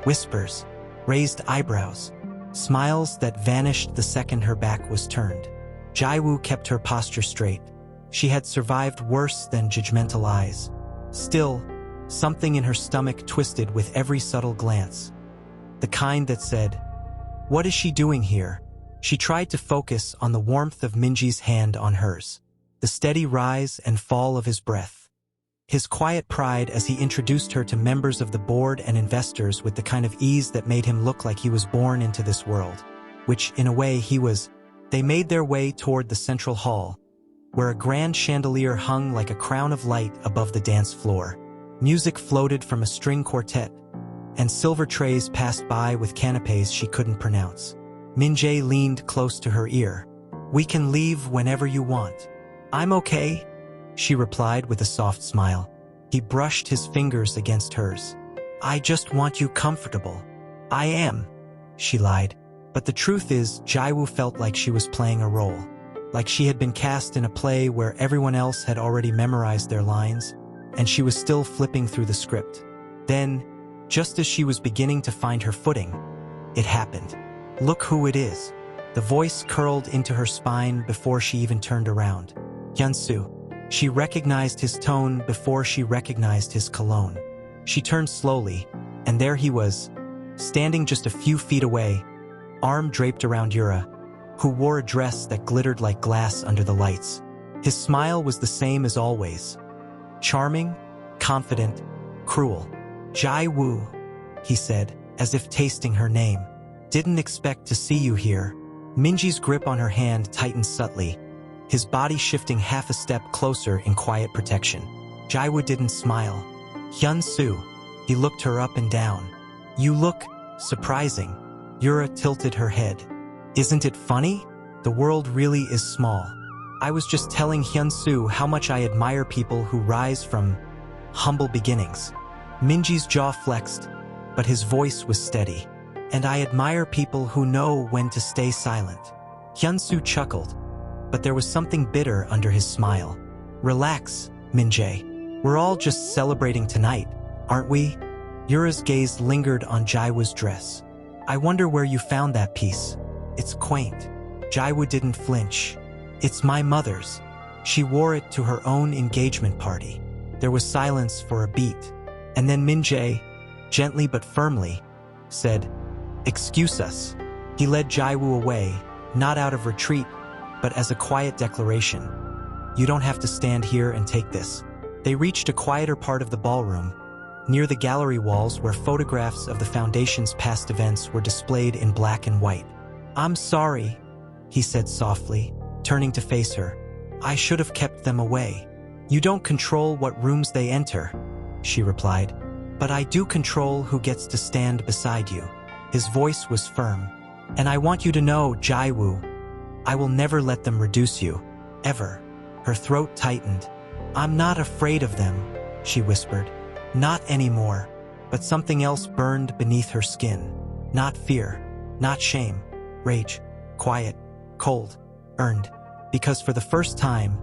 Whispers, raised eyebrows, smiles that vanished the second her back was turned. Jae-woo kept her posture straight. She had survived worse than judgmental eyes. Still, something in her stomach twisted with every subtle glance. The kind that said, what is she doing here? She tried to focus on the warmth of Min-jae's hand on hers, the steady rise and fall of his breath. His quiet pride as he introduced her to members of the board and investors with the kind of ease that made him look like he was born into this world, which, in a way, he was. They made their way toward the central hall, where a grand chandelier hung like a crown of light above the dance floor. Music floated from a string quartet, and silver trays passed by with canapes she couldn't pronounce. Min-jae leaned close to her ear. We can leave whenever you want. I'm okay, she replied with a soft smile. He brushed his fingers against hers. I just want you comfortable. I am, she lied. But the truth is, Jae-woo felt like she was playing a role. Like she had been cast in a play where everyone else had already memorized their lines, and she was still flipping through the script. Then, just as she was beginning to find her footing, it happened. Look who it is. The voice curled into her spine before she even turned around. Hyun-soo. She recognized his tone before she recognized his cologne. She turned slowly, and there he was, standing just a few feet away, arm draped around Yura, who wore a dress that glittered like glass under the lights. His smile was the same as always. Charming, confident, cruel. Jae-woo, he said, as if tasting her name. Didn't expect to see you here. Min-jae's grip on her hand tightened subtly, his body shifting half a step closer in quiet protection. Jae-woo didn't smile. Hyun-soo, he looked her up and down. You look surprising. Yura tilted her head. Isn't it funny? The world really is small. I was just telling Hyun-soo how much I admire people who rise from humble beginnings. Minji's jaw flexed, but his voice was steady. And I admire people who know when to stay silent. Hyun-soo chuckled, but there was something bitter under his smile. Relax, Min-jae. We're all just celebrating tonight, aren't we? Yura's gaze lingered on Jae-woo's dress. I wonder where you found that piece. It's quaint. Jae-woo didn't flinch. It's my mother's. She wore it to her own engagement party. There was silence for a beat. And then Min-jae, gently but firmly, said, "Excuse us." He led Jae-woo away, not out of retreat, but as a quiet declaration. You don't have to stand here and take this. They reached a quieter part of the ballroom, near the gallery walls where photographs of the Foundation's past events were displayed in black and white. I'm sorry, he said softly, turning to face her. I should have kept them away. You don't control what rooms they enter, she replied. But I do control who gets to stand beside you. His voice was firm. And I want you to know, Jae-woo, I will never let them reduce you. Ever. Her throat tightened. I'm not afraid of them, she whispered. Not anymore. But something else burned beneath her skin. Not fear. Not shame. Rage. Quiet. Cold. Earned. Because for the first time,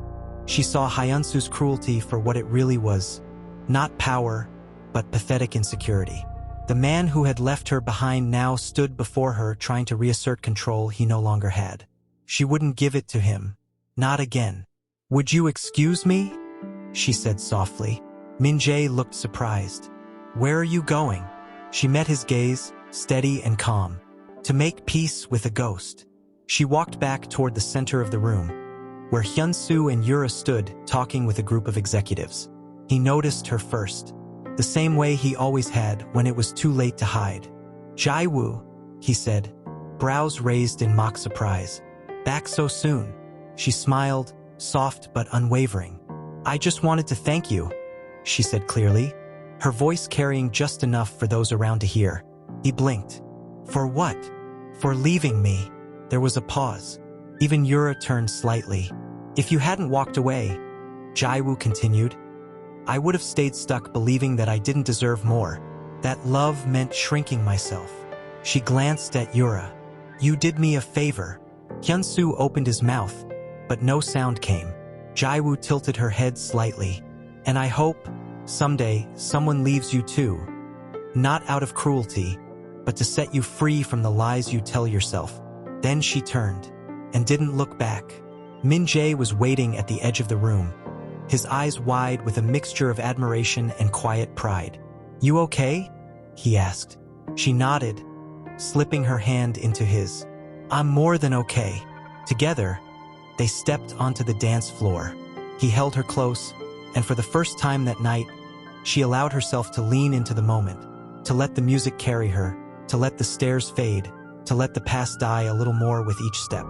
she saw Hyun-soo's cruelty for what it really was. Not power, but pathetic insecurity. The man who had left her behind now stood before her trying to reassert control he no longer had. She wouldn't give it to him. Not again. Would you excuse me? She said softly. Min-jae looked surprised. Where are you going? She met his gaze, steady and calm. To make peace with a ghost. She walked back toward the center of the room, where Hyun-soo and Yura stood talking with a group of executives. He noticed her first. The same way he always had when it was too late to hide. Jae-woo, he said, brows raised in mock surprise. Back so soon. She smiled, soft but unwavering. I just wanted to thank you, she said clearly, her voice carrying just enough for those around to hear. He blinked. For what? For leaving me. There was a pause. Even Yura turned slightly. If you hadn't walked away, Jae-woo continued, I would have stayed stuck believing that I didn't deserve more. That love meant shrinking myself. She glanced at Yura. You did me a favor. Hyun-soo opened his mouth, but no sound came. Jae-woo tilted her head slightly. And I hope, someday, someone leaves you too. Not out of cruelty, but to set you free from the lies you tell yourself. Then she turned, and didn't look back. Min-jae was waiting at the edge of the room, his eyes wide with a mixture of admiration and quiet pride. You okay? He asked. She nodded, slipping her hand into his. I'm more than okay. Together, they stepped onto the dance floor. He held her close, and for the first time that night, she allowed herself to lean into the moment, to let the music carry her, to let the stairs fade, to let the past die a little more with each step.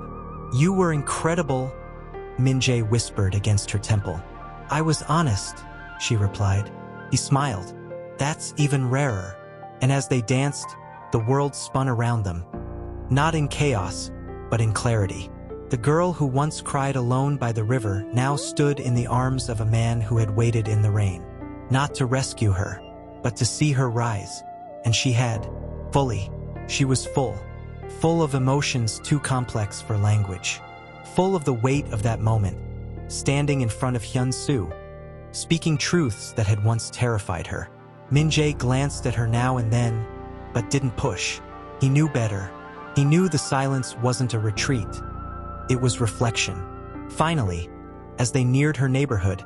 You were incredible, Min-jae whispered against her temple. I was honest, she replied. He smiled. That's even rarer. And as they danced, the world spun around them. Not in chaos, but in clarity. The girl who once cried alone by the river now stood in the arms of a man who had waited in the rain. Not to rescue her, but to see her rise. And she had, fully. She was full. Full of emotions too complex for language. Full of the weight of that moment, standing in front of Hyun-soo, speaking truths that had once terrified her. Min-jae glanced at her now and then, but didn't push. He knew better. He knew the silence wasn't a retreat. It was reflection. Finally, as they neared her neighborhood,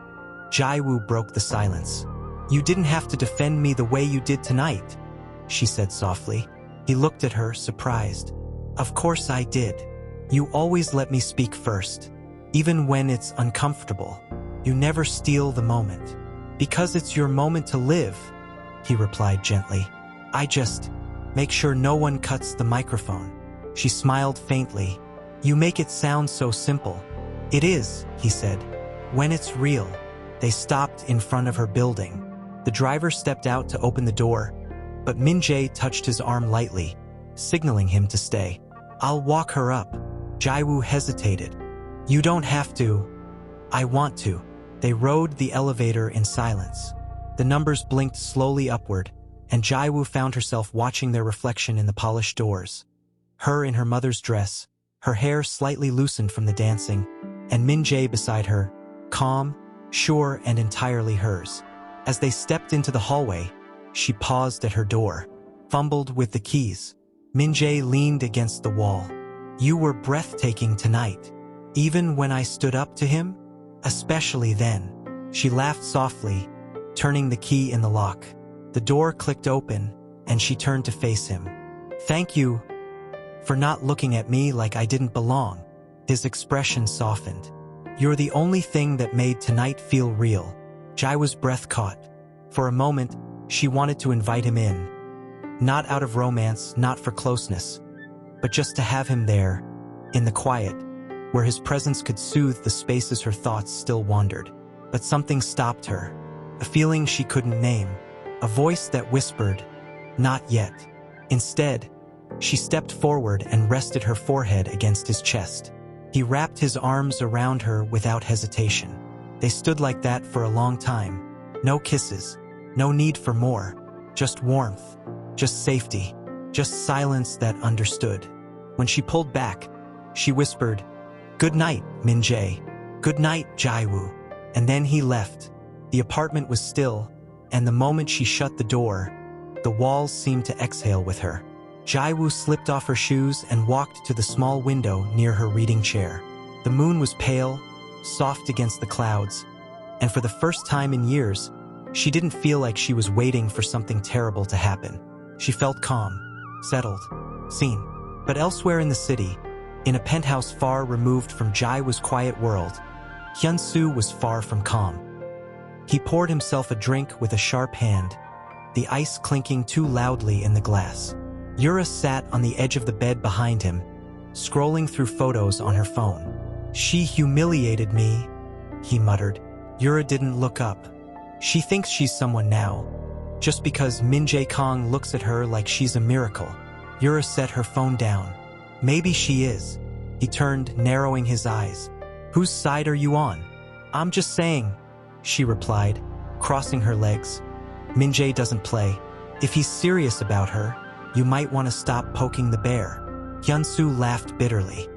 Jae-woo broke the silence. You didn't have to defend me the way you did tonight, she said softly. He looked at her, surprised. Of course I did. You always let me speak first, even when it's uncomfortable. You never steal the moment. Because it's your moment to live, he replied gently. I just make sure no one cuts the microphone. She smiled faintly. You make it sound so simple. It is, he said. When it's real. They stopped in front of her building. The driver stepped out to open the door, but Min-jae touched his arm lightly, signaling him to stay. I'll walk her up. Jae-woo hesitated. You don't have to. I want to. They rode the elevator in silence. The numbers blinked slowly upward, and Jaiwoo found herself watching their reflection in the polished doors. Her in her mother's dress, her hair slightly loosened from the dancing, and Min-jae beside her, calm, sure and entirely hers. As they stepped into the hallway, she paused at her door, fumbled with the keys. Min-jae leaned against the wall. You were breathtaking tonight. Even when I stood up to him? Especially then. She laughed softly, turning the key in the lock. The door clicked open, and she turned to face him. Thank you for not looking at me like I didn't belong. His expression softened. You're the only thing that made tonight feel real. Jaiwoo's breath caught. For a moment, she wanted to invite him in. Not out of romance, not for closeness, but just to have him there, in the quiet, where his presence could soothe the spaces her thoughts still wandered. But something stopped her. A feeling she couldn't name. A voice that whispered, not yet. Instead, she stepped forward and rested her forehead against his chest. He wrapped his arms around her without hesitation. They stood like that for a long time. No kisses, no need for more. Just warmth, just safety, just silence that understood. When she pulled back, she whispered, "Good night, Min-jae. Good night, Jaiwoo." And then he left. The apartment was still, and the moment she shut the door, the walls seemed to exhale with her. Jaiwoo slipped off her shoes and walked to the small window near her reading chair. The moon was pale, soft against the clouds, and for the first time in years, she didn't feel like she was waiting for something terrible to happen. She felt calm, settled, seen. But elsewhere in the city, in a penthouse far removed from Jaiwoo's quiet world, Hyun-soo was far from calm. He poured himself a drink with a sharp hand, the ice clinking too loudly in the glass. Yura sat on the edge of the bed behind him, scrolling through photos on her phone. She humiliated me, he muttered. Yura didn't look up. She thinks she's someone now, just because Min-jae Kang looks at her like she's a miracle. Yura set her phone down. Maybe she is. He turned, narrowing his eyes. Whose side are you on? I'm just saying, she replied, crossing her legs. Min-jae doesn't play. If he's serious about her, you might want to stop poking the bear. Hyun-soo laughed bitterly.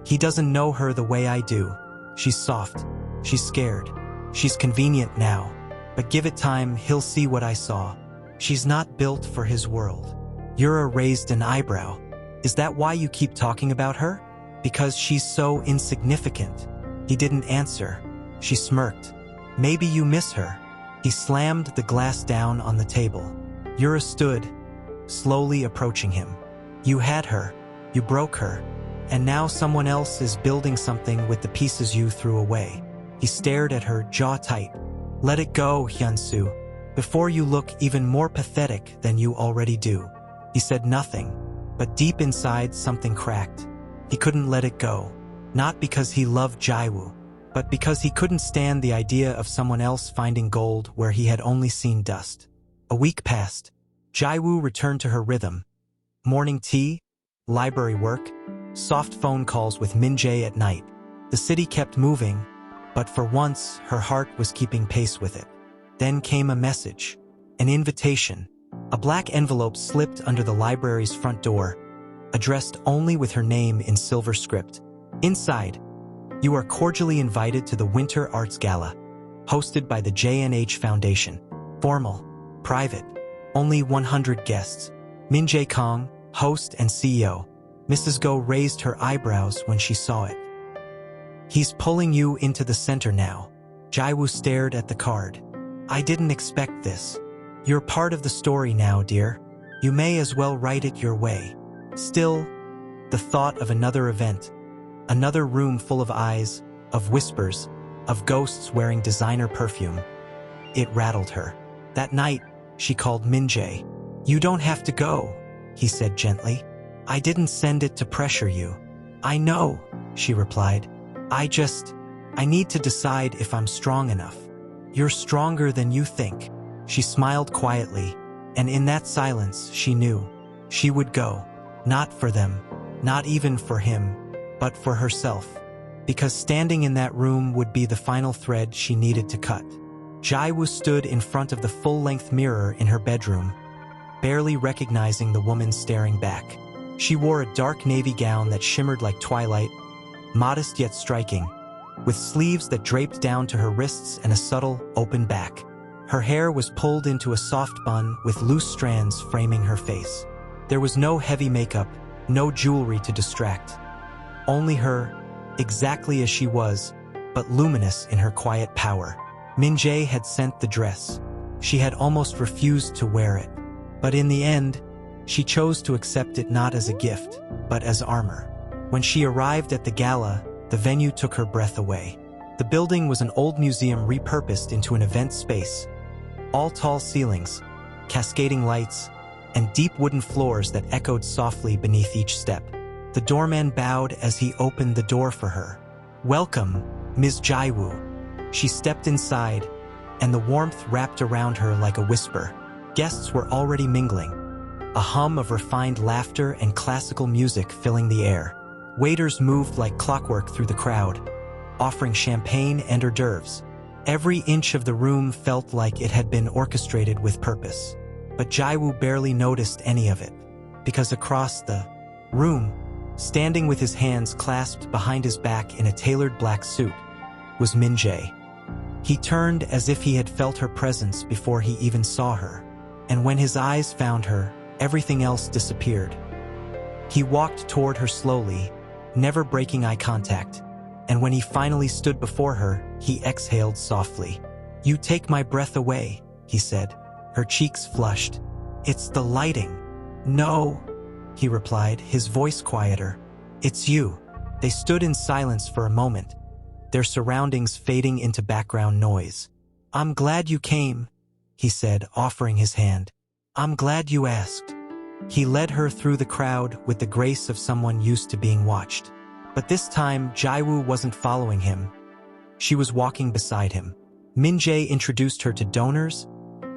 He doesn't know her the way I do. She's soft. She's scared. She's convenient now. But give it time, he'll see what I saw. She's not built for his world. Yura raised an eyebrow. Is that why you keep talking about her? Because she's so insignificant. He didn't answer. She smirked. Maybe you miss her. He slammed the glass down on the table. Yura stood, slowly approaching him. You had her. You broke her. And now someone else is building something with the pieces you threw away. He stared at her, jaw tight. Let it go, Hyun-soo, before you look even more pathetic than you already do. He said nothing, but deep inside something cracked. He couldn't let it go. Not because he loved Jaiwoo, but because he couldn't stand the idea of someone else finding gold where he had only seen dust. A week passed. Jaiwoo returned to her rhythm. Morning tea, library work, soft phone calls with Min-jae at night. The city kept moving, but for once her heart was keeping pace with it. Then came a message, an invitation. A black envelope slipped under the library's front door, addressed only with her name in silver script. Inside, you are cordially invited to the Winter Arts Gala, hosted by the JNH Foundation. Formal, private, only 100 guests. Min-jae Kang, host and CEO. Mrs. Go raised her eyebrows when she saw it. He's pulling you into the center now. Jaiwoo stared at the card. I didn't expect this. You're part of the story now, dear. You may as well write it your way. Still, the thought of another event, another room full of eyes, of whispers, of ghosts wearing designer perfume, it rattled her. That night, she called Min-jae. You don't have to go, he said gently. I didn't send it to pressure you. I know, she replied. I need to decide if I'm strong enough. You're stronger than you think. She smiled quietly, and in that silence she knew. She would go. Not for them, not even for him, but for herself. because standing in that room would be the final thread she needed to cut. Jaiwoo stood in front of the full-length mirror in her bedroom, barely recognizing the woman staring back. She wore a dark navy gown that shimmered like twilight, modest yet striking, with sleeves that draped down to her wrists and a subtle, open back. Her hair was pulled into a soft bun with loose strands framing her face. There was no heavy makeup, no jewelry to distract. Only her, exactly as she was, but luminous in her quiet power. Min-jae had sent the dress. She had almost refused to wear it. But in the end, she chose to accept it not as a gift, but as armor. When she arrived at the gala, the venue took her breath away. The building was an old museum repurposed into an event space. All tall ceilings, cascading lights, and deep wooden floors that echoed softly beneath each step. The doorman bowed as he opened the door for her. "Welcome, Ms. Jaiwoo." She stepped inside, and the warmth wrapped around her like a whisper. Guests were already mingling, a hum of refined laughter and classical music filling the air. Waiters moved like clockwork through the crowd, offering champagne and hors d'oeuvres. Every inch of the room felt like it had been orchestrated with purpose. But Jaiwoo barely noticed any of it, because across the room, standing with his hands clasped behind his back in a tailored black suit, was Min-jae. He turned as if he had felt her presence before he even saw her, and when his eyes found her, everything else disappeared. He walked toward her slowly, never breaking eye contact, and when he finally stood before her, he exhaled softly. "You take my breath away," he said. Her cheeks flushed. "It's the lighting." "No," he replied, his voice quieter. "It's you." They stood in silence for a moment, their surroundings fading into background noise. "I'm glad you came," he said, offering his hand. "I'm glad you asked." He led her through the crowd with the grace of someone used to being watched. But this time, Jaiwoo wasn't following him. She was walking beside him. Min-jae introduced her to donors,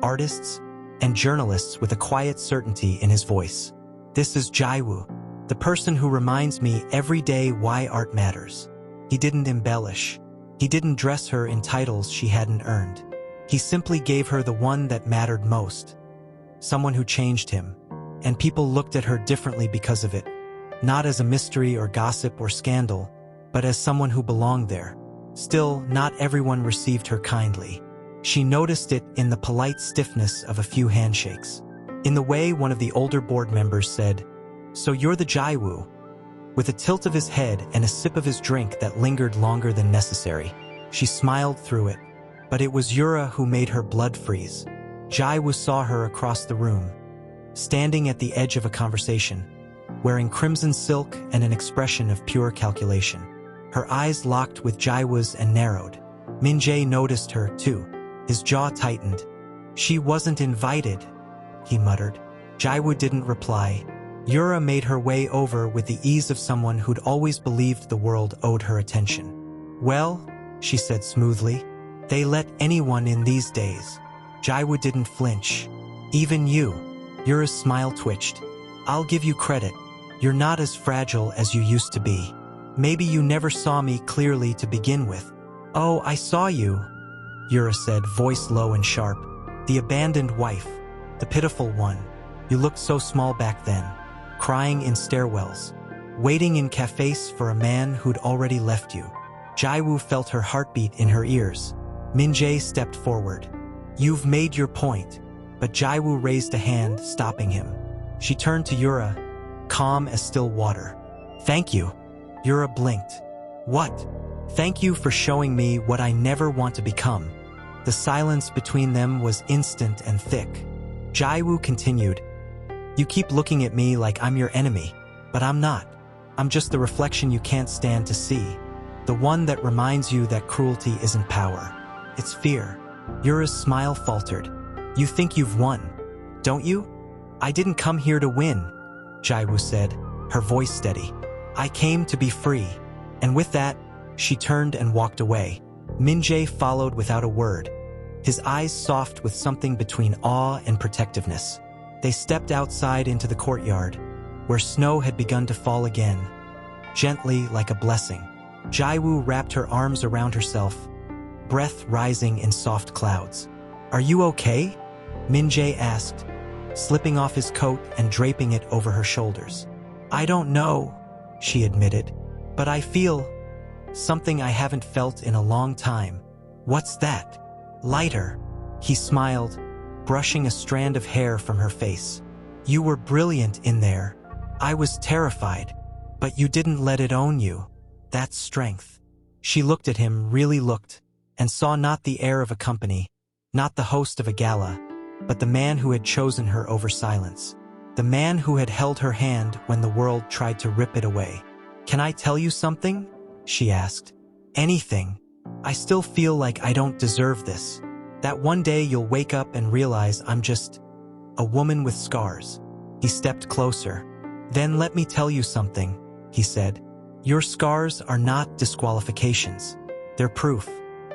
artists, and journalists with a quiet certainty in his voice. "This is Jaiwoo, the person who reminds me every day why art matters." He didn't embellish. He didn't dress her in titles she hadn't earned. He simply gave her the one that mattered most. Someone who changed him. And people looked at her differently because of it. Not as a mystery or gossip or scandal, but as someone who belonged there. Still, not everyone received her kindly. She noticed it in the polite stiffness of a few handshakes. In the way one of the older board members said, "So you're the Jaiwoo?" With a tilt of his head and a sip of his drink that lingered longer than necessary. She smiled through it, but it was Yura who made her blood freeze. Jaiwoo saw her across the room, standing at the edge of a conversation, wearing crimson silk and an expression of pure calculation. Her eyes locked with Jaiwoo's and narrowed. Min-jae noticed her, too. His jaw tightened. "She wasn't invited," he muttered. Jaiwoo didn't reply. Yura made her way over with the ease of someone who'd always believed the world owed her attention. "Well," she said smoothly, "they let anyone in these days." Jaiwoo didn't flinch. "Even you." Yura's smile twitched. "I'll give you credit. You're not as fragile as you used to be. Maybe you never saw me clearly to begin with." "Oh, I saw you," Yura said, voice low and sharp. "The abandoned wife. The pitiful one. You looked so small back then. Crying in stairwells. Waiting in cafes for a man who'd already left you." Jaiwoo felt her heartbeat in her ears. Min-jae stepped forward. "You've made your point." But Jaiwoo raised a hand, stopping him. She turned to Yura, calm as still water. "Thank you." Yura blinked. "What?" "Thank you for showing me what I never want to become." The silence between them was instant and thick. Jaiwoo continued, "You keep looking at me like I'm your enemy, but I'm not. I'm just the reflection you can't stand to see. The one that reminds you that cruelty isn't power. It's fear." Yura's smile faltered. "You think you've won, don't you?" "I didn't come here to win," Jaiwoo said, her voice steady. "I came to be free." And with that, she turned and walked away. Min-jae followed without a word, his eyes soft with something between awe and protectiveness. They stepped outside into the courtyard, where snow had begun to fall again, gently like a blessing. Jaiwoo wrapped her arms around herself, breath rising in soft clouds. "Are you okay?" Min-jae asked, slipping off his coat and draping it over her shoulders. "I don't know," she admitted, "but I feel something I haven't felt in a long time." "What's that?" "Lighter." He smiled, brushing a strand of hair from her face. "You were brilliant in there. I was terrified, but you didn't let it own you. That's strength." She looked at him, really looked, and saw not the heir of a company, not the host of a gala, but the man who had chosen her over silence. The man who had held her hand when the world tried to rip it away. "Can I tell you something?" she asked. "Anything. I still feel like I don't deserve this. That one day you'll wake up and realize I'm just a woman with scars." He stepped closer. "Then let me tell you something," he said. "Your scars are not disqualifications. They're proof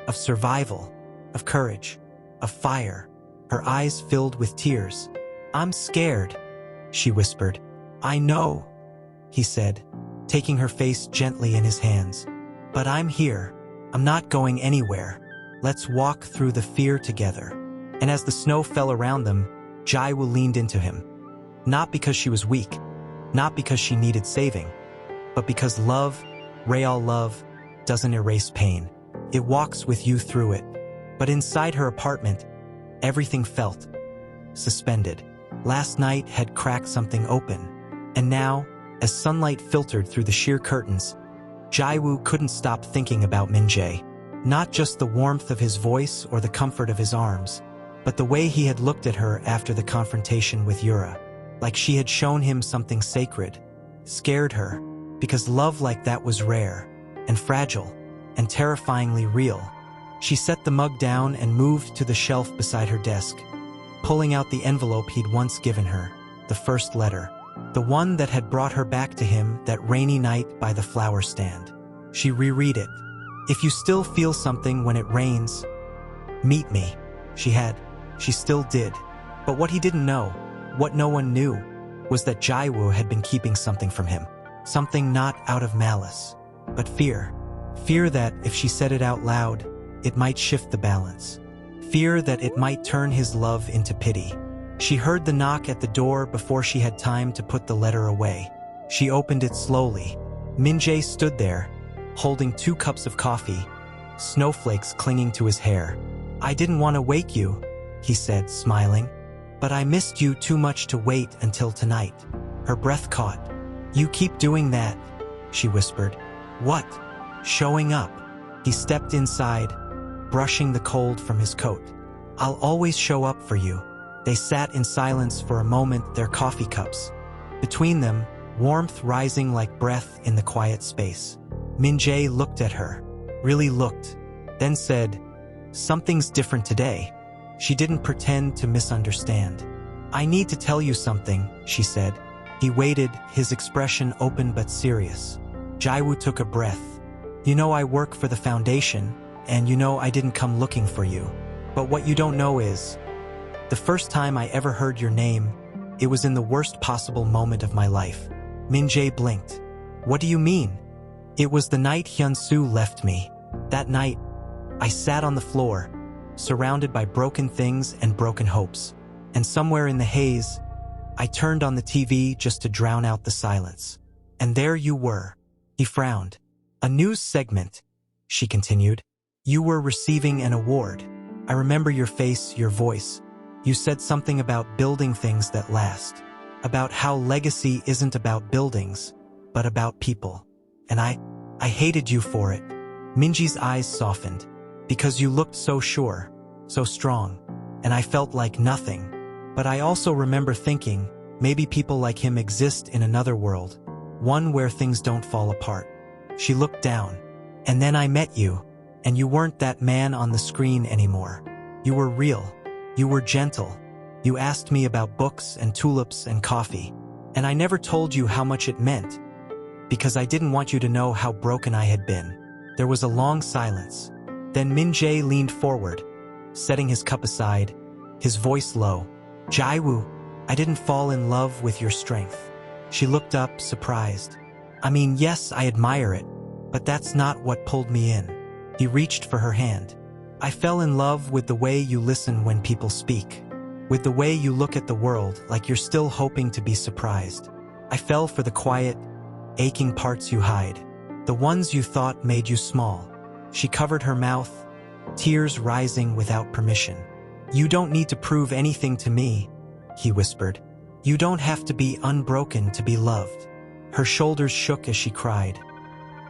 of survival, of courage, of fire." Her eyes filled with tears. "I'm scared," she whispered. "I know," he said, taking her face gently in his hands. "But I'm here. I'm not going anywhere. Let's walk through the fear together." And as the snow fell around them, Jaiwoo leaned into him. Not because she was weak, not because she needed saving, but because love, real love, doesn't erase pain. It walks with you through it. But inside her apartment, everything felt suspended. Last night had cracked something open, and now, as sunlight filtered through the sheer curtains, Jaiwoo couldn't stop thinking about Min-jae. Not just the warmth of his voice or the comfort of his arms, but the way he had looked at her after the confrontation with Yura, like she had shown him something sacred, scared her, because love like that was rare, and fragile, and terrifyingly real. She set the mug down and moved to the shelf beside her desk, pulling out the envelope he'd once given her, the first letter, the one that had brought her back to him that rainy night by the flower stand. She reread it. "If you still feel something when it rains, meet me." She still did. But what he didn't know, what no one knew, was that Jaiwoo had been keeping something from him. Something not out of malice, but fear. Fear that, if she said it out loud, it might shift the balance. Fear that it might turn his love into pity. She heard the knock at the door before she had time to put the letter away. She opened it slowly. Min-jae stood there, holding 2 cups of coffee, snowflakes clinging to his hair. "I didn't want to wake you," he said, smiling, "but I missed you too much to wait until tonight." Her breath caught. "You keep doing that," she whispered. "What?" "Showing up." He stepped inside, brushing the cold from his coat. "I'll always show up for you." They sat in silence for a moment, their coffee cups. Between them, warmth rising like breath in the quiet space. Min-jae looked at her, really looked, then said, "Something's different today." She didn't pretend to misunderstand. "I need to tell you something," she said. He waited, his expression open but serious. Jaiwoo took a breath. "You know I work for the foundation, and you know I didn't come looking for you. But what you don't know is, the first time I ever heard your name, it was in the worst possible moment of my life." Min-jae blinked. "What do you mean?" "It was the night Hyun-soo left me. That night, I sat on the floor, surrounded by broken things and broken hopes. And somewhere in the haze, I turned on the TV just to drown out the silence. And there you were." He frowned. "A news segment," she continued. "You were receiving an award. I remember your face, your voice. You said something about building things that last, about how legacy isn't about buildings, but about people. And I hated you for it." Minji's eyes softened. "Because you looked so sure, so strong, and I felt like nothing. But I also remember thinking, maybe people like him exist in another world, one where things don't fall apart." She looked down. "And then I met you, and you weren't that man on the screen anymore. You were real. You were gentle. You asked me about books and tulips and coffee. And I never told you how much it meant, because I didn't want you to know how broken I had been." There was a long silence. Then Min-jae leaned forward, setting his cup aside, his voice low. "Jaiwoo, I didn't fall in love with your strength." She looked up, surprised. "I mean, yes, I admire it, But that's not what pulled me in. He reached for her hand. I fell in love with the way you listen when people speak. With the way you look at the world like you're still hoping to be surprised. I fell for the quiet, aching parts you hide. The ones you thought made you small. She covered her mouth, tears rising without permission. You don't need to prove anything to me, he whispered. You don't have to be unbroken to be loved. Her shoulders shook as she cried.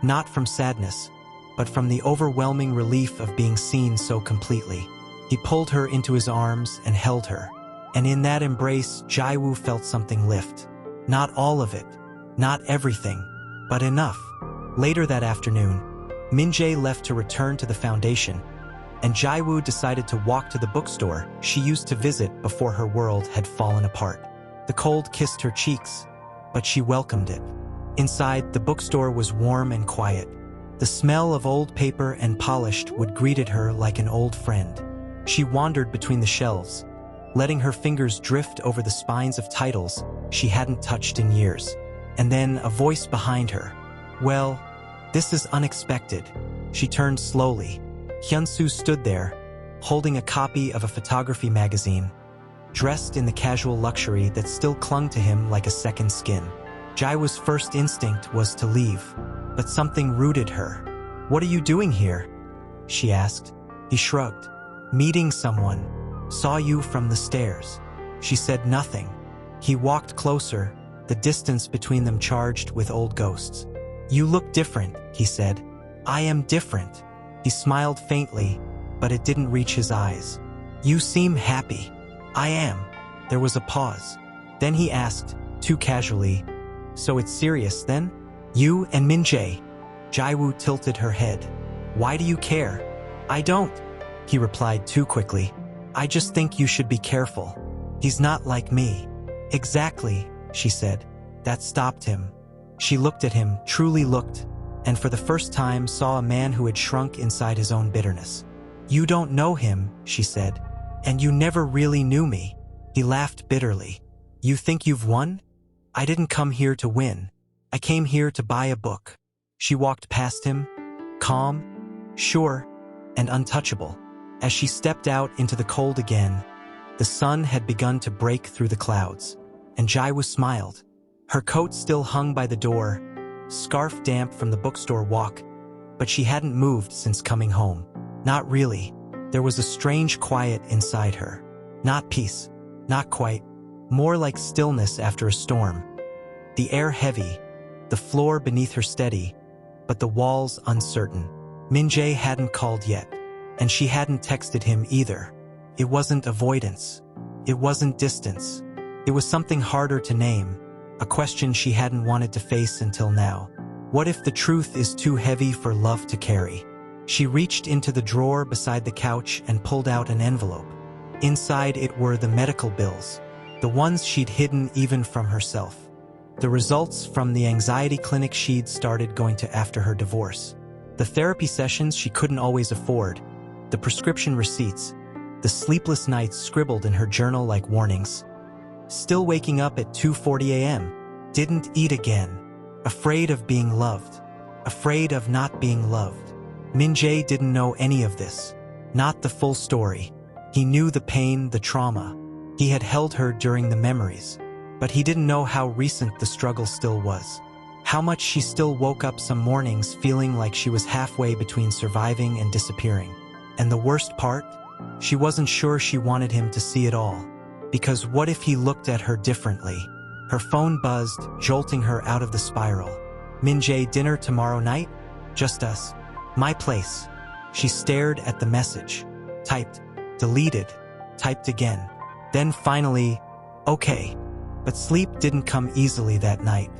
Not from sadness, but from the overwhelming relief of being seen so completely. He pulled her into his arms and held her. And in that embrace, Jaiwoo felt something lift. Not all of it, not everything, but enough. Later that afternoon, Min-jae left to return to the foundation, and Jaiwoo decided to walk to the bookstore she used to visit before her world had fallen apart. The cold kissed her cheeks, but she welcomed it. Inside, the bookstore was warm and quiet. The smell of old paper and polished wood greeted her like an old friend. She wandered between the shelves, letting her fingers drift over the spines of titles she hadn't touched in years. And then a voice behind her. Well, this is unexpected. She turned slowly. Hyunsoo stood there, holding a copy of a photography magazine, dressed in the casual luxury that still clung to him like a second skin. Jaiwoo's first instinct was to leave, but something rooted her. What are you doing here? She asked. He shrugged. Meeting someone. Saw you from the stairs. She said nothing. He walked closer, the distance between them charged with old ghosts. You look different, he said. I am different. He smiled faintly, but it didn't reach his eyes. You seem happy. I am. There was a pause. Then he asked, too casually, so it's serious then? You and Min-jae. Jaiwoo tilted her head. Why do you care? I don't, he replied too quickly. I just think you should be careful. He's not like me. Exactly, she said. That stopped him. She looked at him, truly looked, and for the first time saw a man who had shrunk inside his own bitterness. You don't know him, she said, and you never really knew me. He laughed bitterly. You think you've won? I didn't come here to win. I came here to buy a book. She walked past him, calm, sure, and untouchable. As she stepped out into the cold again, the sun had begun to break through the clouds, and Jaiwoo smiled. Her coat still hung by the door, scarf damp from the bookstore walk, but she hadn't moved since coming home. Not really. There was a strange quiet inside her. Not peace, not quite. More like stillness after a storm. The air heavy, the floor beneath her steady, but the walls uncertain. Min-jae hadn't called yet, and she hadn't texted him either. It wasn't avoidance. It wasn't distance. It was something harder to name, a question she hadn't wanted to face until now. What if the truth is too heavy for love to carry? She reached into the drawer beside the couch and pulled out an envelope. Inside it were the medical bills, the ones she'd hidden even from herself. The results from the anxiety clinic she'd started going to after her divorce. The therapy sessions she couldn't always afford, the prescription receipts, the sleepless nights scribbled in her journal like warnings. Still waking up at 2:40 a.m., didn't eat again, afraid of being loved, afraid of not being loved. Min-jae didn't know any of this, not the full story. He knew the pain, the trauma. He had held her during the memories, but he didn't know how recent the struggle still was. How much she still woke up some mornings feeling like she was halfway between surviving and disappearing. And the worst part? She wasn't sure she wanted him to see it all. Because what if he looked at her differently? Her phone buzzed, jolting her out of the spiral. Min-jae, dinner tomorrow night? Just us. My place. She stared at the message. Typed. Deleted. Typed again. Then finally, okay. But sleep didn't come easily that night.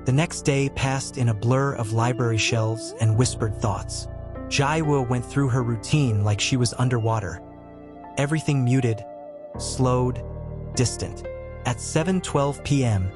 The next day passed in a blur of library shelves and whispered thoughts. Jaiwoo went through her routine like she was underwater. Everything muted, slowed, distant. At 7:12 p.m.,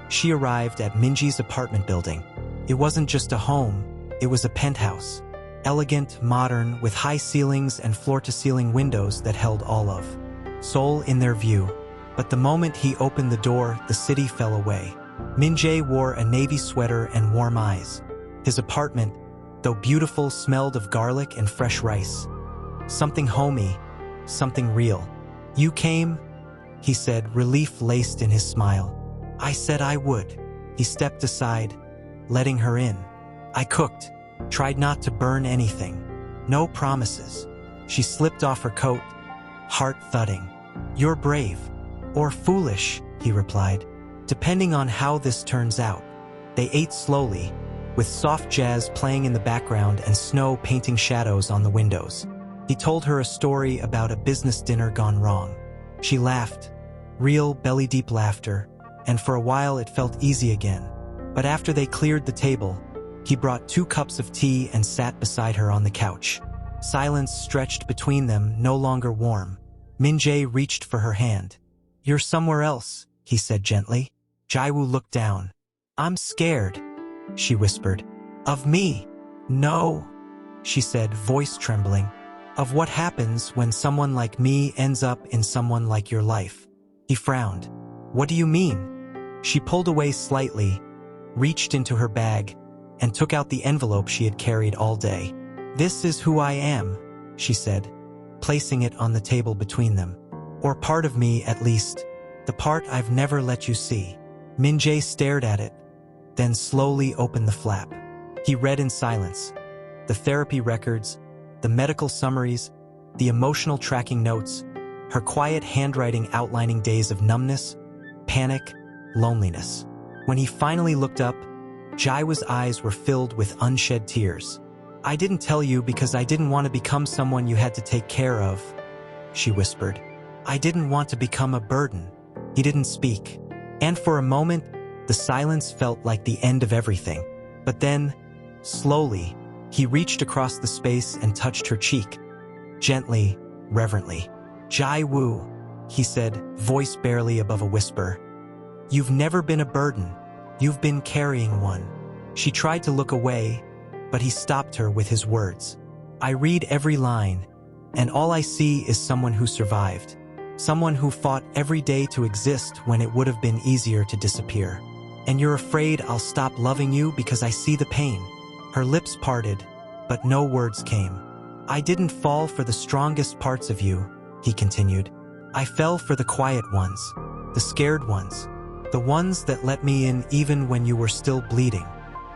she arrived at Minji's apartment building. It wasn't just a home, it was a penthouse. Elegant, modern, with high ceilings and floor-to-ceiling windows that held all of Seoul in their view. But the moment he opened the door, the city fell away. Min-jae wore a navy sweater and warm eyes. His apartment, though beautiful, smelled of garlic and fresh rice. Something homey, something real. "You came?" he said, relief laced in his smile. "I said I would." He stepped aside, letting her in. "I cooked, tried not to burn anything. No promises." She slipped off her coat, heart thudding. "You're brave. Or foolish," he replied, "depending on how this turns out." They ate slowly, with soft jazz playing in the background and snow painting shadows on the windows. He told her a story about a business dinner gone wrong. She laughed, real belly-deep laughter, and for a while it felt easy again. But after they cleared the table, he brought 2 cups of tea and sat beside her on the couch. Silence stretched between them, no longer warm. Min-jae reached for her hand. "You're somewhere else," he said gently. Jae-woo looked down. "I'm scared," she whispered. "Of me?" "No," she said, voice trembling. "Of what happens when someone like me ends up in someone like your life." He frowned. "What do you mean?" She pulled away slightly, reached into her bag, and took out the envelope she had carried all day. "This is who I am," she said, placing it on the table between them. "Or part of me, at least. The part I've never let you see." Min-jae stared at it, then slowly opened the flap. He read in silence. The therapy records, the medical summaries, the emotional tracking notes, her quiet handwriting outlining days of numbness, panic, loneliness. When he finally looked up, Jae-woo's eyes were filled with unshed tears. "I didn't tell you because I didn't want to become someone you had to take care of," she whispered. "I didn't want to become a burden." He didn't speak. And for a moment, the silence felt like the end of everything. But then, slowly, he reached across the space and touched her cheek. Gently, reverently. "Jae-woo," he said, voice barely above a whisper. "You've never been a burden. You've been carrying one." She tried to look away, but he stopped her with his words. "I read every line, and all I see is someone who survived. Someone who fought every day to exist when it would have been easier to disappear. And you're afraid I'll stop loving you because I see the pain." Her lips parted, but no words came. "I didn't fall for the strongest parts of you," he continued. "I fell for the quiet ones, the scared ones, the ones that let me in even when you were still bleeding."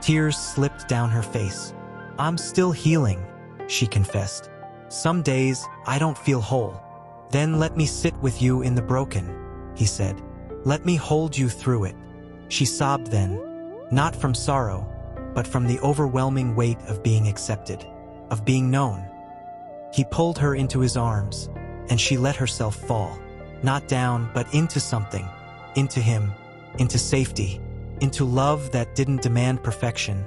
Tears slipped down her face. "I'm still healing," she confessed. "Some days, I don't feel whole." "Then let me sit with you in the broken," he said. "Let me hold you through it." She sobbed then, not from sorrow, but from the overwhelming weight of being accepted, of being known. He pulled her into his arms, and she let herself fall, not down, but into something, into him, into safety, into love that didn't demand perfection,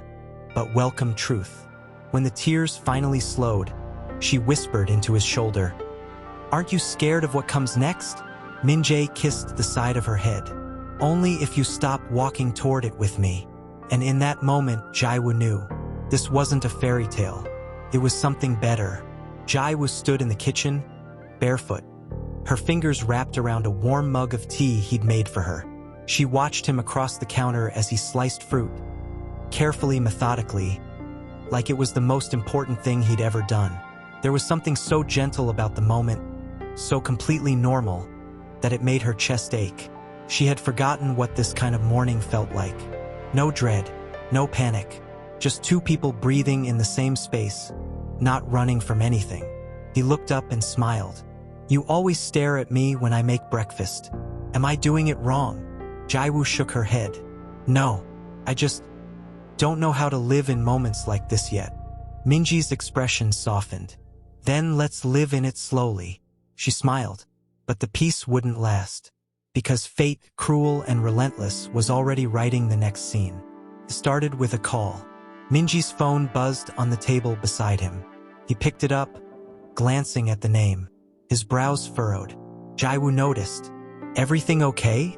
but welcomed truth. When the tears finally slowed, she whispered into his shoulder, "Aren't you scared of what comes next?" Min-jae kissed the side of her head. "Only if you stop walking toward it with me." And in that moment, Jae-woo knew. This wasn't a fairy tale. It was something better. Jae-woo stood in the kitchen, barefoot, her fingers wrapped around a warm mug of tea he'd made for her. She watched him across the counter as he sliced fruit, carefully, methodically, like it was the most important thing he'd ever done. There was something so gentle about the moment, so completely normal, that it made her chest ache. She had forgotten what this kind of morning felt like. No dread, no panic, just 2 people breathing in the same space, not running from anything. He looked up and smiled. "You always stare at me when I make breakfast. Am I doing it wrong?" Jae-woo shook her head. "No, I just don't know how to live in moments like this yet." Min-jae's expression softened. "Then let's live in it slowly." She smiled, but the peace wouldn't last, because fate, cruel and relentless, was already writing the next scene. It started with a call. Min-jae's phone buzzed on the table beside him. He picked it up, glancing at the name. His brows furrowed. Jae-woo noticed. "Everything okay?"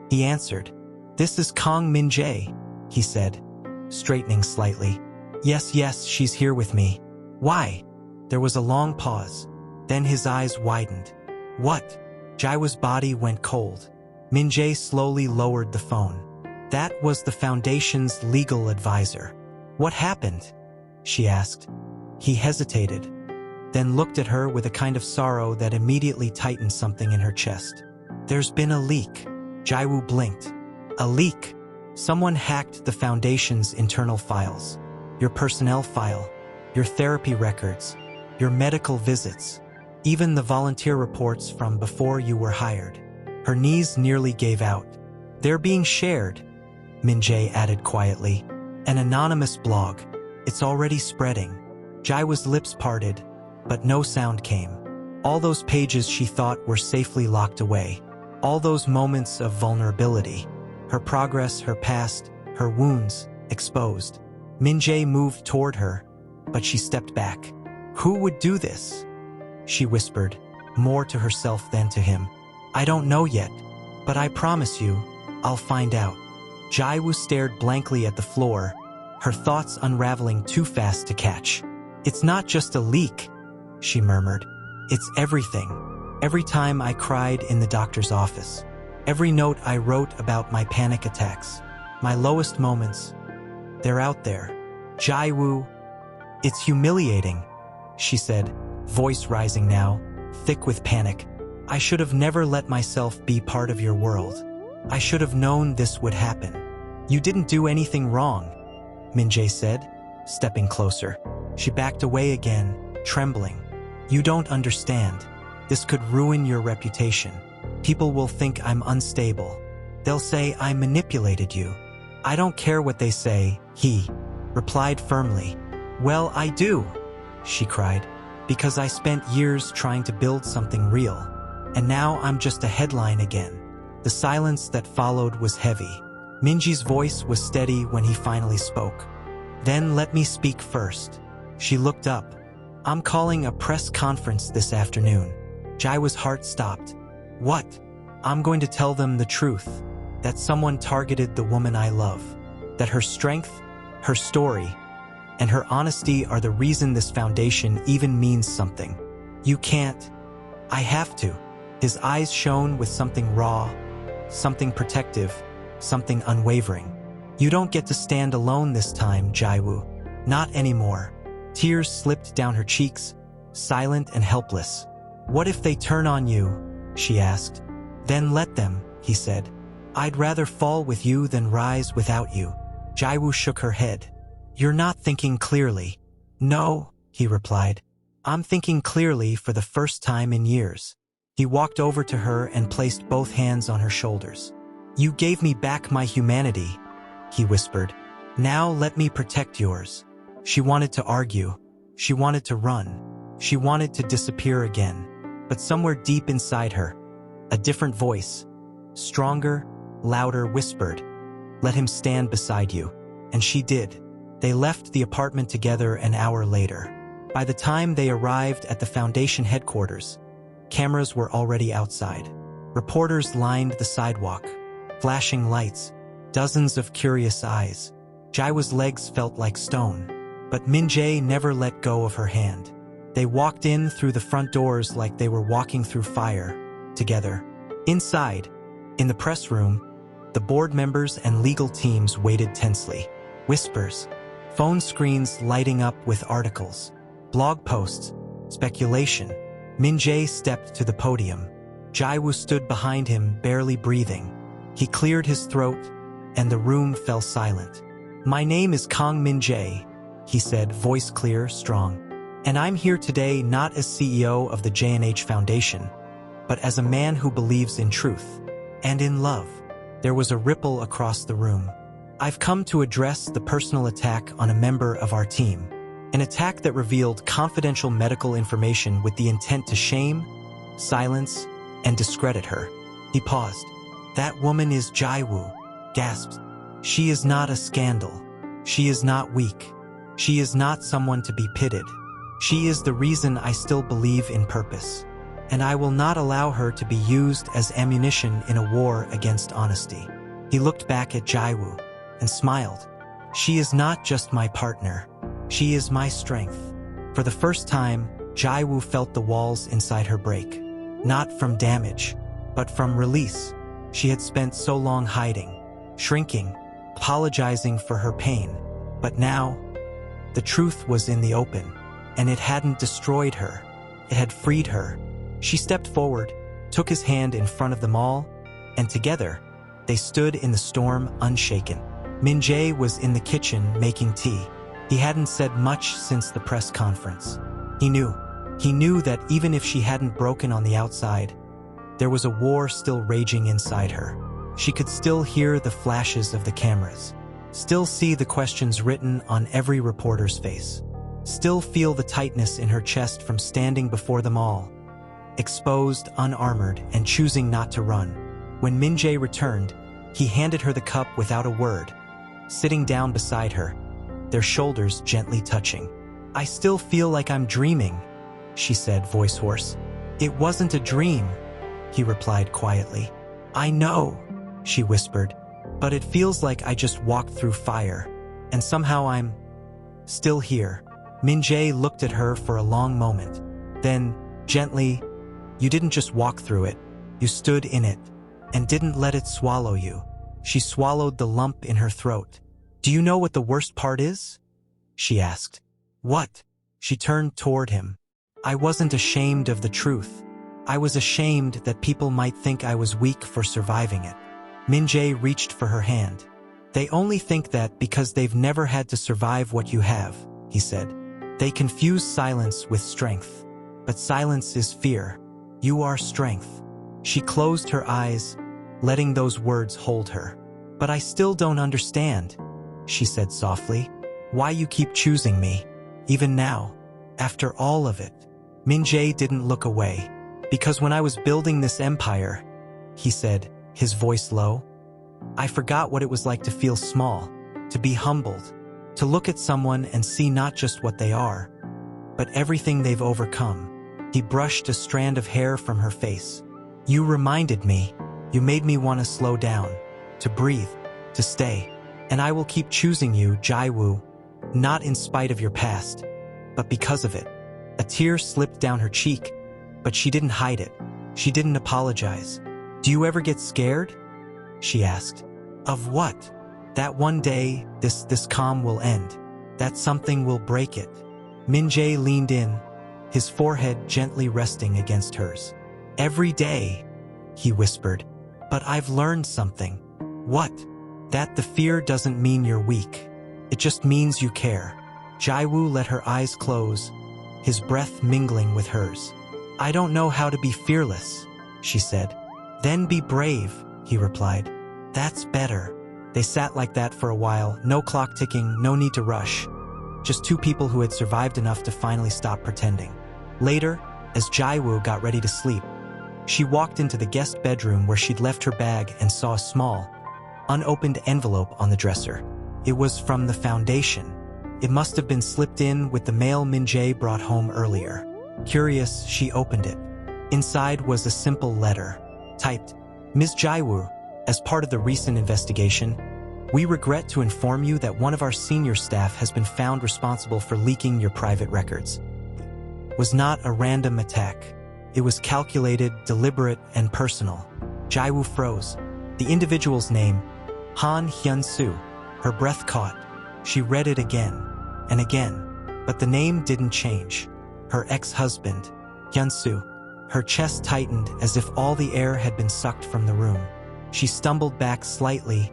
He answered. "This is Kang Min-jae," he said, straightening slightly. Yes, she's here with me." "Why?" There was a long pause. Then his eyes widened. "What?" Jae-woo's body went cold. Min-jae slowly lowered the phone. "That was the Foundation's legal advisor." "What happened?" she asked. He hesitated, then looked at her with a kind of sorrow that immediately tightened something in her chest. There's been a leak. Jaiwoo blinked. A leak. Someone hacked the Foundation's internal files. Your personnel file, your therapy records, your medical visits, even the volunteer reports from before you were hired. Her knees nearly gave out. They're being shared, Min-jae added quietly. An anonymous blog. It's already spreading. Jaiwoo's lips parted, but no sound came. All those pages she thought were safely locked away. All those moments of vulnerability. Her progress, her past, her wounds, exposed. Min-jae moved toward her, but she stepped back. Who would do this? She whispered, more to herself than to him. I don't know yet, but I promise you, I'll find out. Jaiwoo stared blankly at the floor, her thoughts unraveling too fast to catch. It's not just a leak, she murmured. It's everything. Every time I cried in the doctor's office. Every note I wrote about my panic attacks. My lowest moments. They're out there. Jaiwoo. It's humiliating, she said, voice rising now, thick with panic. I should have never let myself be part of your world. I should have known this would happen. You didn't do anything wrong, Min-jae said, stepping closer. She backed away again, trembling. You don't understand. This could ruin your reputation. People will think I'm unstable. They'll say I manipulated you. I don't care what they say, he replied firmly. Well, I do, she cried, because I spent years trying to build something real. And now I'm just a headline again. The silence that followed was heavy. Min-jae's voice was steady when he finally spoke. Then let me speak first. She looked up. I'm calling a press conference this afternoon. Jaiwoo's heart stopped. What? I'm going to tell them the truth. That someone targeted the woman I love. That her strength, her story, and her honesty are the reason this foundation even means something. You can't. I have to. His eyes shone with something raw, something protective, something unwavering. You don't get to stand alone this time, Jaiwoo. Not anymore. Tears slipped down her cheeks, silent and helpless. What if they turn on you? She asked. Then let them, he said. I'd rather fall with you than rise without you. Jaiwoo shook her head. You're not thinking clearly. No, he replied. I'm thinking clearly for the first time in years. He walked over to her and placed both hands on her shoulders. You gave me back my humanity, he whispered. Now let me protect yours. She wanted to argue. She wanted to run. She wanted to disappear again. But somewhere deep inside her, a different voice, stronger, louder, whispered, let him stand beside you. And she did. They left the apartment together an hour later. By the time they arrived at the Foundation headquarters, cameras were already outside. Reporters lined the sidewalk, flashing lights, dozens of curious eyes. Jaiwoo's legs felt like stone, but Min-jae never let go of her hand. They walked in through the front doors like they were walking through fire, together. Inside, in the press room, the board members and legal teams waited tensely. Whispers, phone screens lighting up with articles, blog posts, speculation. Min-jae stepped to the podium. Jaiwoo stood behind him, barely breathing. He cleared his throat, and the room fell silent. My name is Kang Min-jae, he said, voice clear, strong. And I'm here today not as CEO of the J&H Foundation, but as a man who believes in truth and in love. There was a ripple across the room. I've come to address the personal attack on a member of our team, an attack that revealed confidential medical information with the intent to shame, silence, and discredit her. He paused. That woman is Jaiwoo, gasped. She is not a scandal. She is not weak. She is not someone to be pitied. She is the reason I still believe in purpose. And I will not allow her to be used as ammunition in a war against honesty. He looked back at Jaiwoo and smiled. She is not just my partner. She is my strength. For the first time, Jaiwoo felt the walls inside her break. Not from damage, but from release. She had spent so long hiding, shrinking, apologizing for her pain. But now, The truth was in the open, and it hadn't destroyed her. It had freed her. She stepped forward, took his hand in front of them all, and together, they stood in the storm unshaken. Min-jae was in the kitchen making tea. He hadn't said much since the press conference. He knew that even if she hadn't broken on the outside, there was a war still raging inside her. She could still hear the flashes of the cameras, still see the questions written on every reporter's face, still feel the tightness in her chest from standing before them all, exposed, unarmored, and choosing not to run. When Min-jae returned, he handed her the cup without a word, sitting down beside her, their shoulders gently touching. "I still feel like I'm dreaming," she said, voice hoarse. "It wasn't a dream," he replied quietly. "I know," she whispered, "but it feels like I just walked through fire, and somehow I'm still here." Min-jae looked at her for a long moment. Then, gently, "You didn't just walk through it, you stood in it, and didn't let it swallow you." She swallowed the lump in her throat. "Do you know what the worst part is?" she asked. "What?" She turned toward him. "I wasn't ashamed of the truth. I was ashamed that people might think I was weak for surviving it." Min-jae reached for her hand. "They only think that because they've never had to survive what you have," he said. "They confuse silence with strength. But silence is fear. You are strength." She closed her eyes, letting those words hold her. "But I still don't understand," she said softly. "Why you keep choosing me, even now, after all of it." Min-jae didn't look away. "Because when I was building this empire," he said, his voice low, "I forgot what it was like to feel small, to be humbled, to look at someone and see not just what they are, but everything they've overcome." He brushed a strand of hair from her face. "You reminded me. You made me want to slow down, to breathe, to stay. And I will keep choosing you, Jae-woo, not in spite of your past, but because of it." A tear slipped down her cheek, but she didn't hide it. She didn't apologize. "Do you ever get scared?" she asked. "Of what?" "That one day, this calm will end. That something will break it." Min-jae leaned in, his forehead gently resting against hers. "Every day," he whispered. "But I've learned something." "What?" "That the fear doesn't mean you're weak. It just means you care." Jae-woo let her eyes close, his breath mingling with hers. "I don't know how to be fearless," she said. "Then be brave," he replied. "That's better." They sat like that for a while, no clock ticking, no need to rush. Just two people who had survived enough to finally stop pretending. Later, as Jae-woo got ready to sleep, she walked into the guest bedroom where she'd left her bag and saw a small, unopened envelope on the dresser. It was from the foundation. It must have been slipped in with the mail Min-jae brought home earlier. Curious, she opened it. Inside was a simple letter, typed, "Ms. Jae-woo, as part of the recent investigation, we regret to inform you that one of our senior staff has been found responsible for leaking your private records. It was not a random attack. It was calculated, deliberate, and personal." Jae-woo froze. The individual's name, Han Hyun-soo. Her breath caught. She read it again and again, but the name didn't change. Her ex-husband, Hyun-soo. Her chest tightened as if all the air had been sucked from the room. She stumbled back slightly,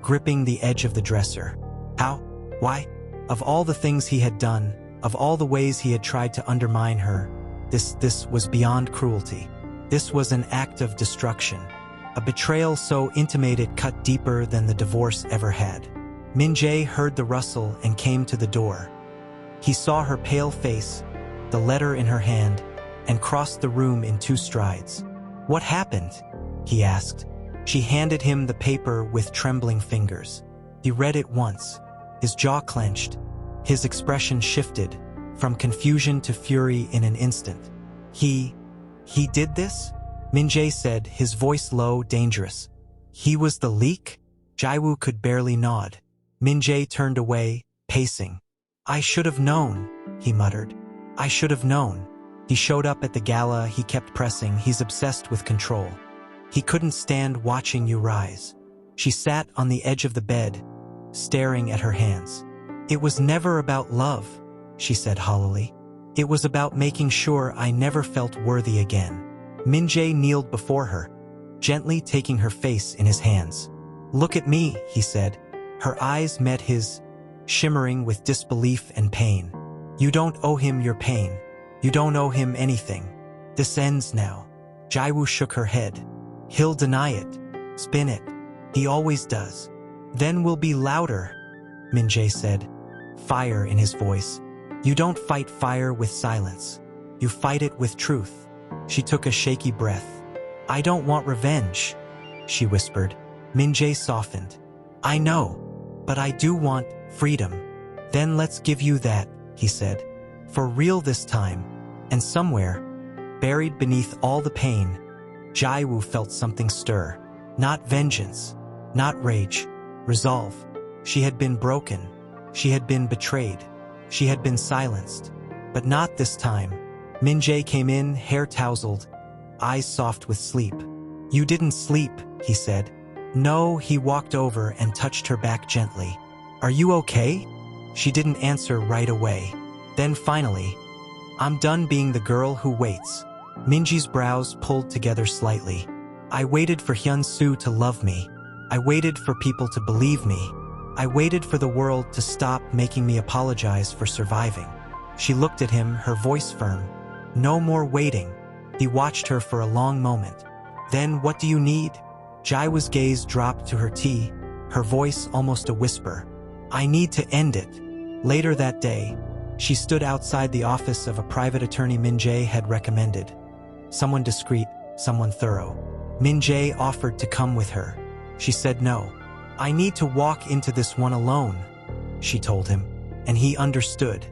gripping the edge of the dresser. How? Why? Of all the things he had done, of all the ways he had tried to undermine her, this was beyond cruelty. This was an act of destruction. A betrayal so intimate it cut deeper than the divorce ever had. Min-jae heard the rustle and came to the door. He saw her pale face, the letter in her hand, and crossed the room in 2 strides. "What happened?" he asked. She handed him the paper with trembling fingers. He read it once, his jaw clenched. His expression shifted, from confusion to fury in an instant. He did this?" Min-jae said, his voice low, dangerous. "He was the leak?" Jae-woo could barely nod. Min-jae turned away, pacing. "I should have known," he muttered. "I should have known. He showed up at the gala, he kept pressing, he's obsessed with control. He couldn't stand watching you rise." She sat on the edge of the bed, staring at her hands. It was never about love, she said hollowly. It was about making sure I never felt worthy again. Min-jae kneeled before her, gently taking her face in his hands. Look at me, he said. Her eyes met his, shimmering with disbelief and pain. You don't owe him your pain. You don't owe him anything. This ends now. Jae-woo shook her head. He'll deny it. Spin it. He always does. Then we'll be louder, Min-jae said, fire in his voice. You don't fight fire with silence. You fight it with truth. She took a shaky breath. I don't want revenge, she whispered. Min-jae softened. I know, but I do want freedom. Then let's give you that, he said. For real this time. And somewhere, buried beneath all the pain, Jae-woo felt something stir. Not vengeance, not rage, resolve. She had been broken. She had been betrayed. She had been silenced. But not this time. Min-jae came in, hair tousled, eyes soft with sleep. You didn't sleep, he said. No, he walked over and touched her back gently. Are you okay? She didn't answer right away. Then finally, I'm done being the girl who waits. Min-jae's brows pulled together slightly. I waited for Hyun-soo to love me. I waited for people to believe me. I waited for the world to stop making me apologize for surviving. She looked at him, her voice firm. No more waiting. He watched her for a long moment. Then what do you need? Jae-woo's gaze dropped to her tea, her voice almost a whisper. I need to end it. Later that day, she stood outside the office of a private attorney Min-jae had recommended. Someone discreet, someone thorough. Min-jae offered to come with her. She said no. I need to walk into this one alone, she told him, and he understood.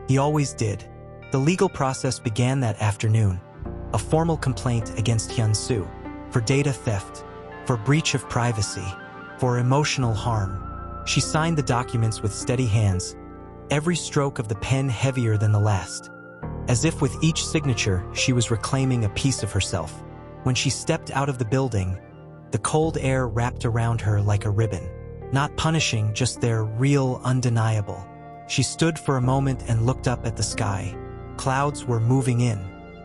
He always did. The legal process began that afternoon. A formal complaint against Hyun-soo for data theft, for breach of privacy, for emotional harm. She signed the documents with steady hands, every stroke of the pen heavier than the last. As if with each signature, she was reclaiming a piece of herself. When she stepped out of the building, the cold air wrapped around her like a ribbon. Not punishing, just there, real, undeniable. She stood for a moment and looked up at the sky. Clouds were moving in,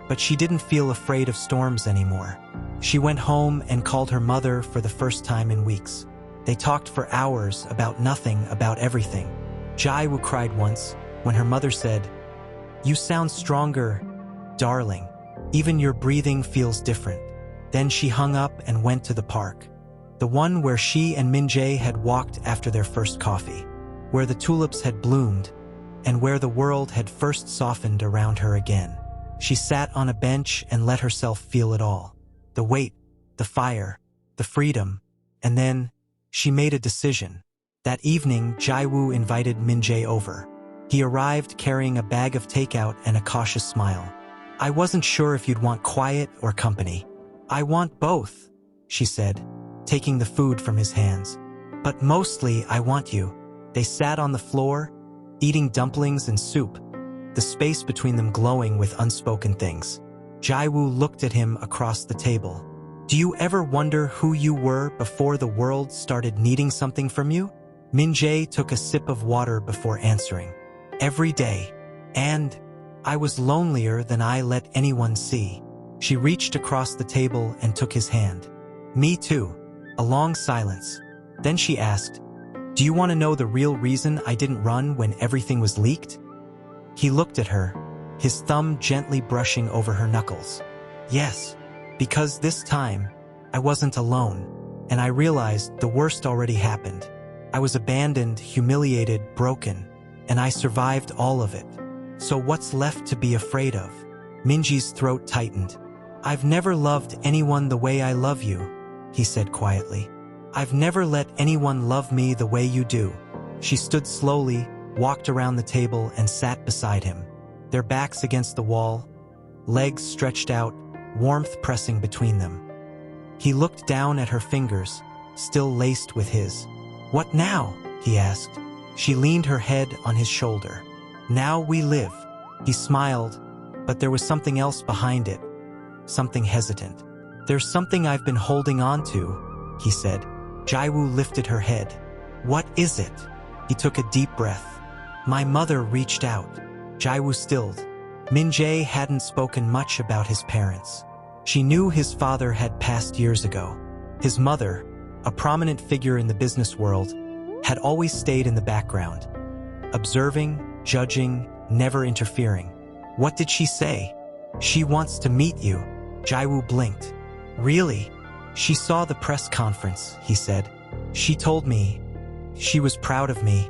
but she didn't feel afraid of storms anymore. She went home and called her mother for the first time in weeks. They talked for hours about nothing, about everything. Jae-woo cried once when her mother said, "You sound stronger, darling. Even your breathing feels different." Then she hung up and went to the park. The one where she and Min-jae had walked after their first coffee, where the tulips had bloomed, and where the world had first softened around her again. She sat on a bench and let herself feel it all. The weight, the fire, the freedom, and then she made a decision. That evening, Jae-woo invited Min-jae over. He arrived carrying a bag of takeout and a cautious smile. "I wasn't sure if you'd want quiet or company." "I want both," she said, taking the food from his hands. "But mostly I want you." They sat on the floor, eating dumplings and soup, the space between them glowing with unspoken things. Jae-woo looked at him across the table. "Do you ever wonder who you were before the world started needing something from you?" Min-jae took a sip of water before answering. "Every day. And I was lonelier than I let anyone see." She reached across the table and took his hand. "Me too." A long silence. Then she asked, "Do you want to know the real reason I didn't run when everything was leaked?" He looked at her, his thumb gently brushing over her knuckles. "Yes, because this time, I wasn't alone, and I realized the worst already happened. I was abandoned, humiliated, broken, and I survived all of it. So what's left to be afraid of?" Min-jae's throat tightened. "I've never loved anyone the way I love you," he said quietly. "I've never let anyone love me the way you do." She stood slowly, walked around the table and sat beside him, their backs against the wall, legs stretched out, warmth pressing between them. He looked down at her fingers, still laced with his. "What now?" he asked. She leaned her head on his shoulder. "Now we live." He smiled, but there was something else behind it, something hesitant. "There's something I've been holding on to," he said. Jae-woo lifted her head. "What is it?" He took a deep breath. My mother reached out. Jaiwoo stilled. Min-jae hadn't spoken much about his parents. She knew his father had passed years ago. His mother, a prominent figure in the business world, had always stayed in the background, observing, judging, never interfering. What did she say? She wants to meet you. Jaiwoo blinked. Really? She saw the press conference, he said. She told me. She was proud of me.